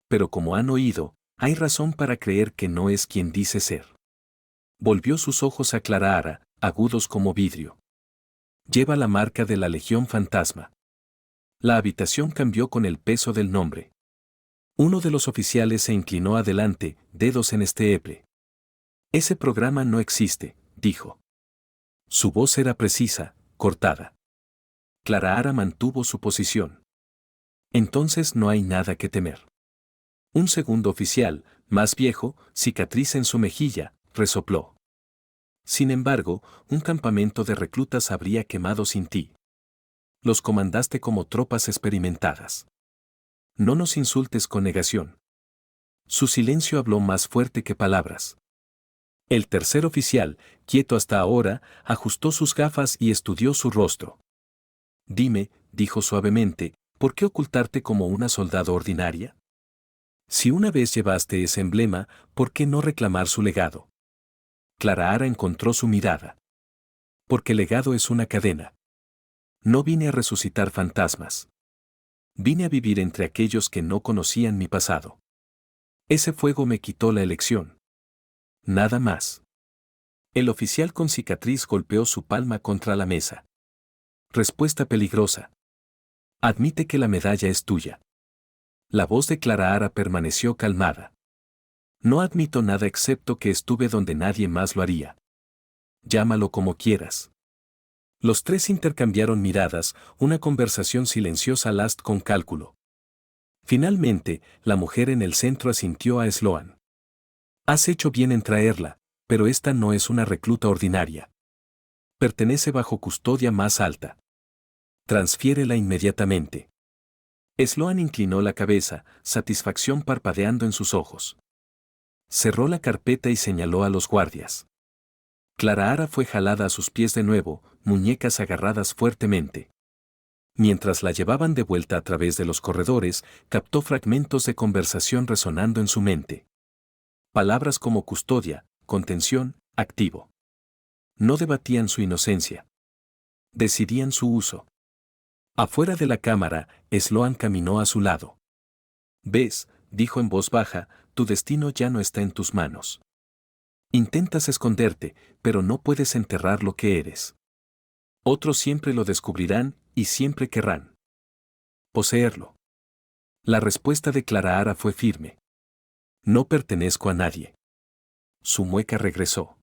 Pero como han oído, hay razón para creer que no es quien dice ser. Volvió sus ojos a Clara Hara, agudos como vidrio. Lleva la marca de la Legión Fantasma. La habitación cambió con el peso del nombre. Uno de los oficiales se inclinó adelante, dedos en estieple. Ese programa no existe, dijo. Su voz era precisa, cortada. Clara Hara mantuvo su posición. Entonces no hay nada que temer. Un segundo oficial, más viejo, cicatriz en su mejilla, resopló. Sin embargo, un campamento de reclutas habría quemado sin ti. Los comandaste como tropas experimentadas. No nos insultes con negación. Su silencio habló más fuerte que palabras. El tercer oficial, quieto hasta ahora, ajustó sus gafas y estudió su rostro. Dime, dijo suavemente, ¿por qué ocultarte como una soldado ordinaria? Si una vez llevaste ese emblema, ¿por qué no reclamar su legado? Clara Hara encontró su mirada. Porque legado es una cadena. No vine a resucitar fantasmas. Vine a vivir entre aquellos que no conocían mi pasado. Ese fuego me quitó la elección. Nada más. El oficial con cicatriz golpeó su palma contra la mesa. Respuesta peligrosa. Admite que la medalla es tuya. La voz de Clara Hara permaneció calmada. No admito nada excepto que estuve donde nadie más lo haría. Llámalo como quieras. Los 3 intercambiaron miradas, una conversación silenciosa last con cálculo. Finalmente, la mujer en el centro asintió a Sloan. Has hecho bien en traerla, pero esta no es una recluta ordinaria. Pertenece bajo custodia más alta. Transfiérela inmediatamente. Sloan inclinó la cabeza, satisfacción parpadeando en sus ojos. Cerró la carpeta y señaló a los guardias. Clara Hara fue jalada a sus pies de nuevo, muñecas agarradas fuertemente. Mientras la llevaban de vuelta a través de los corredores, captó fragmentos de conversación resonando en su mente. Palabras como custodia, contención, activo. No debatían su inocencia. Decidían su uso. Afuera de la cámara, Sloan caminó a su lado. «Ves», dijo en voz baja, «tu destino ya no está en tus manos. Intentas esconderte, pero no puedes enterrar lo que eres. Otros siempre lo descubrirán y siempre querrán poseerlo». La respuesta de Clara Hara fue firme. «No pertenezco a nadie». Su mueca regresó.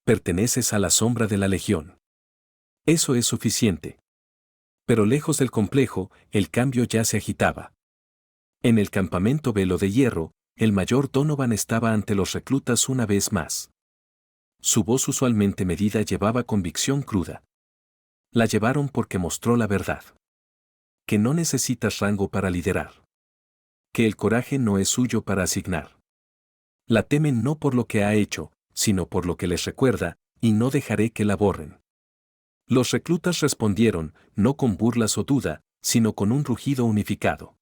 «Perteneces a la sombra de la Legión. Eso es suficiente». Pero lejos del complejo, el cambio ya se agitaba. En el campamento Velo de Hierro, el mayor Donovan estaba ante los reclutas una vez más. Su voz usualmente medida llevaba convicción cruda. La llevaron porque mostró la verdad. Que no necesitas rango para liderar. Que el coraje no es suyo para asignar. La temen no por lo que ha hecho, sino por lo que les recuerda, y no dejaré que la borren. Los reclutas respondieron, no con burlas o duda, sino con un rugido unificado.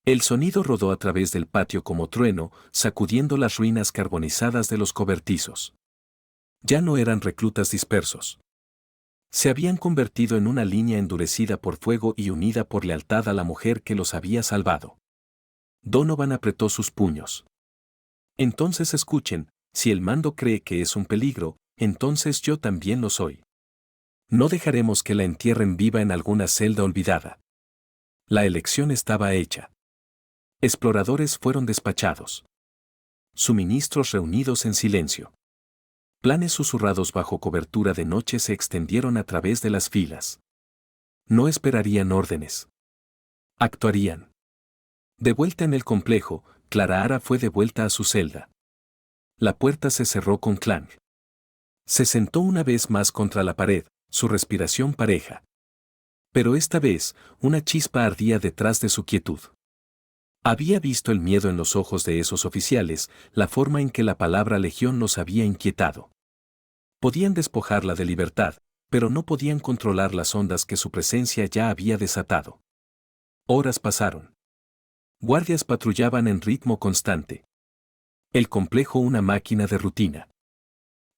El sonido rodó a través del patio como trueno, sacudiendo las ruinas carbonizadas de los cobertizos. Ya no eran reclutas dispersos. Se habían convertido en una línea endurecida por fuego y unida por lealtad a la mujer que los había salvado. Donovan apretó sus puños. Entonces escuchen, si el mando cree que es un peligro, entonces yo también lo soy. No dejaremos que la entierren viva en alguna celda olvidada. La elección estaba hecha. Exploradores fueron despachados. Suministros reunidos en silencio. Planes susurrados bajo cobertura de noche se extendieron a través de las filas. No esperarían órdenes. Actuarían. De vuelta en el complejo, Clara fue devuelta a su celda. La puerta se cerró con clank. Se sentó una vez más contra la pared, su respiración pareja. Pero esta vez, una chispa ardía detrás de su quietud. Había visto el miedo en los ojos de esos oficiales, la forma en que la palabra legión los había inquietado. Podían despojarla de libertad, pero no podían controlar las ondas que su presencia ya había desatado. Horas pasaron. Guardias patrullaban en ritmo constante. El complejo una máquina de rutina.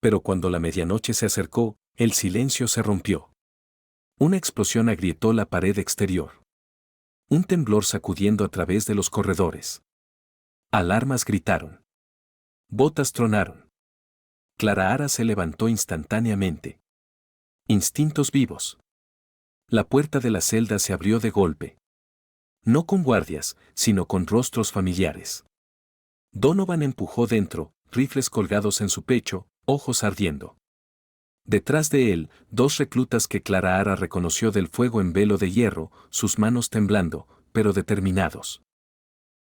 Pero cuando la medianoche se acercó, el silencio se rompió. Una explosión agrietó la pared exterior. Un temblor sacudiendo a través de los corredores. Alarmas gritaron. Botas tronaron. Clara se levantó instantáneamente. Instintos vivos. La puerta de la celda se abrió de golpe. No con guardias, sino con rostros familiares. Donovan empujó dentro, rifles colgados en su pecho, ojos ardiendo. Detrás de él, dos reclutas que Clara reconoció del fuego en velo de hierro, sus manos temblando, pero determinados.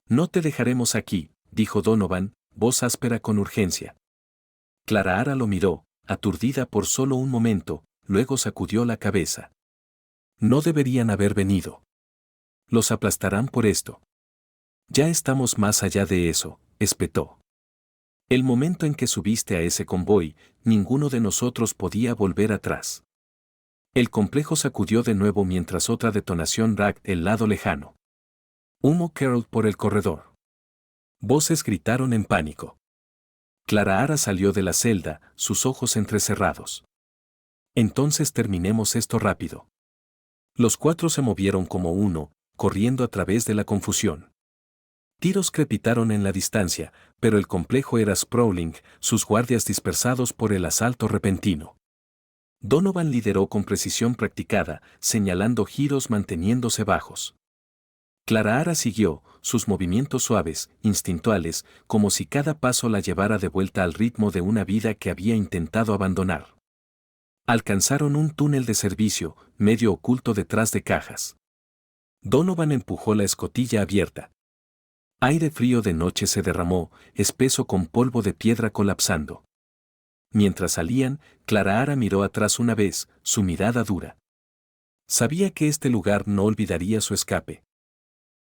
No te dejaremos aquí, dijo Donovan, voz áspera con urgencia. Clara lo miró, aturdida por solo un momento, luego sacudió la cabeza. No deberían haber venido. Los aplastarán por esto. Ya estamos más allá de eso, espetó. El momento en que subiste a ese convoy, ninguno de nosotros podía volver atrás. El complejo sacudió de nuevo mientras otra detonación ragged el lado lejano. Humo Carol por el corredor. Voces gritaron en pánico. Clara salió de la celda, sus ojos entrecerrados. Entonces terminemos esto rápido. Los cuatro se movieron como uno, corriendo a través de la confusión. Tiros crepitaron en la distancia, pero el complejo era sprawling, sus guardias dispersados por el asalto repentino. Donovan lideró con precisión practicada, señalando giros manteniéndose bajos. Clara siguió, sus movimientos suaves, instintuales, como si cada paso la llevara de vuelta al ritmo de una vida que había intentado abandonar. Alcanzaron un túnel de servicio, medio oculto detrás de cajas. Donovan empujó la escotilla abierta. Aire frío de noche se derramó, espeso con polvo de piedra colapsando. Mientras salían, Clara miró atrás una vez, su mirada dura. Sabía que este lugar no olvidaría su escape.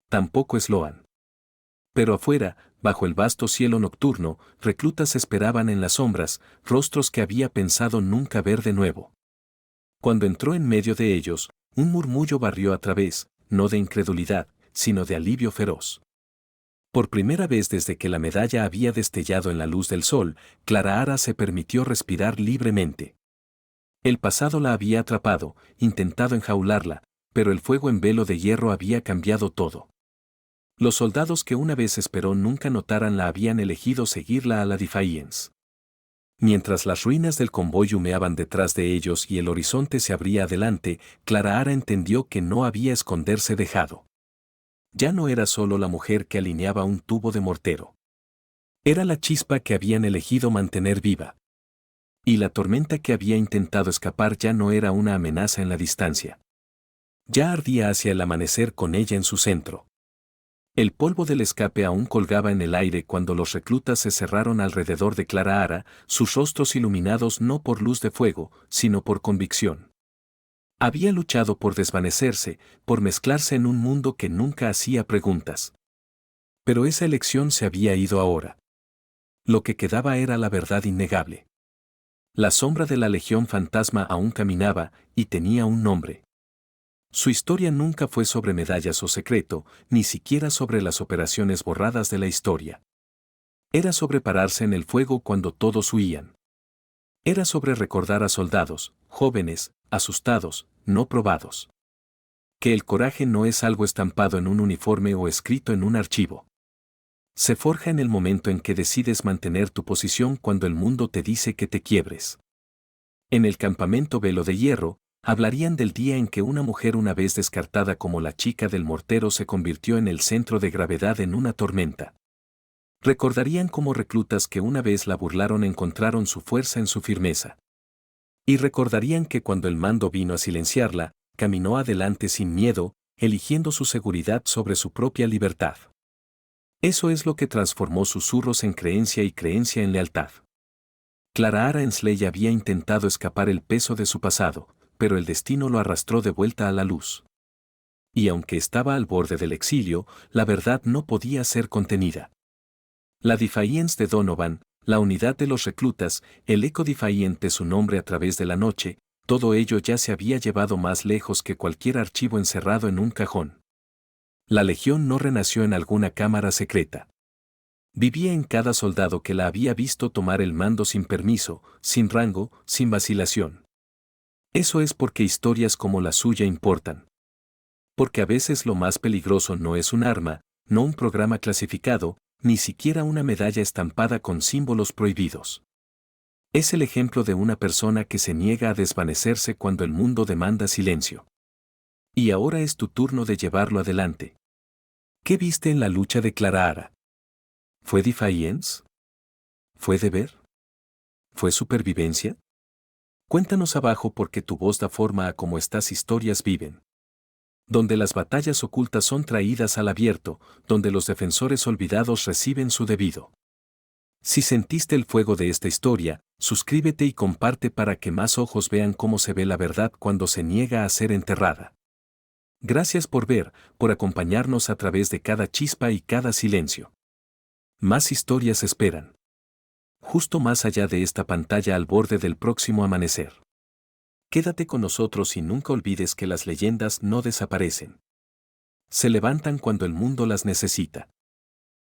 Tampoco Sloan. Pero afuera, bajo el vasto cielo nocturno, reclutas esperaban en las sombras, rostros que había pensado nunca ver de nuevo. Cuando entró en medio de ellos, un murmullo barrió a través, no de incredulidad, sino de alivio feroz. Por primera vez desde que la medalla había destellado en la luz del sol, Clara se permitió respirar libremente. El pasado la había atrapado, intentado enjaularla, pero el fuego en velo de hierro había cambiado todo. Los soldados que una vez esperó nunca notaran la habían elegido seguirla a la Defiance. Mientras las ruinas del convoy humeaban detrás de ellos y el horizonte se abría adelante, Clara entendió que no había esconderse dejado. Ya no era solo la mujer que alineaba un tubo de mortero. Era la chispa que habían elegido mantener viva. Y la tormenta que había intentado escapar ya no era una amenaza en la distancia. Ya ardía hacia el amanecer con ella en su centro. El polvo del escape aún colgaba en el aire cuando los reclutas se cerraron alrededor de Clara, sus rostros iluminados no por luz de fuego, sino por convicción. Había luchado por desvanecerse, por mezclarse en un mundo que nunca hacía preguntas. Pero esa elección se había ido ahora. Lo que quedaba era la verdad innegable. La sombra de la Legión Fantasma aún caminaba, y tenía un nombre. Su historia nunca fue sobre medallas o secreto, ni siquiera sobre las operaciones borradas de la historia. Era sobre pararse en el fuego cuando todos huían. Era sobre recordar a soldados, jóvenes, asustados, no probados. Que el coraje no es algo estampado en un uniforme o escrito en un archivo. Se forja en el momento en que decides mantener tu posición cuando el mundo te dice que te quiebres. En el campamento Velo de Hierro, Hablarían del día en que una mujer una vez descartada como la chica del mortero se convirtió en el centro de gravedad en una tormenta. Recordarían cómo reclutas que una vez la burlaron encontraron su fuerza en su firmeza. Y recordarían que cuando el mando vino a silenciarla, caminó adelante sin miedo, eligiendo su seguridad sobre su propia libertad. Eso es lo que transformó susurros en creencia y creencia en lealtad. Clara Ensley había intentado escapar el peso de su pasado, pero el destino lo arrastró de vuelta a la luz. Y aunque estaba al borde del exilio, la verdad no podía ser contenida. La Defiance de Donovan, la unidad de los reclutas, el eco Defiant de su nombre a través de la noche, todo ello ya se había llevado más lejos que cualquier archivo encerrado en un cajón. La Legión no renació en alguna cámara secreta. Vivía en cada soldado que la había visto tomar el mando sin permiso, sin rango, sin vacilación. Eso es porque historias como la suya importan. Porque a veces lo más peligroso no es un arma, no un programa clasificado, ni siquiera una medalla estampada con símbolos prohibidos. Es el ejemplo de una persona que se niega a desvanecerse cuando el mundo demanda silencio. Y ahora es tu turno de llevarlo adelante. ¿Qué viste en la lucha de Clara? ¿Fue defiance? ¿Fue deber? ¿Fue supervivencia? Cuéntanos abajo porque tu voz da forma a cómo estas historias viven. Donde las batallas ocultas son traídas al abierto, donde los defensores olvidados reciben su debido. Si sentiste el fuego de esta historia, suscríbete y comparte para que más ojos vean cómo se ve la verdad cuando se niega a ser enterrada. Gracias por ver, por acompañarnos a través de cada chispa y cada silencio. Más historias esperan. Justo más allá de esta pantalla al borde del próximo amanecer. Quédate con nosotros y nunca olvides que las leyendas no desaparecen. Se levantan cuando el mundo las necesita.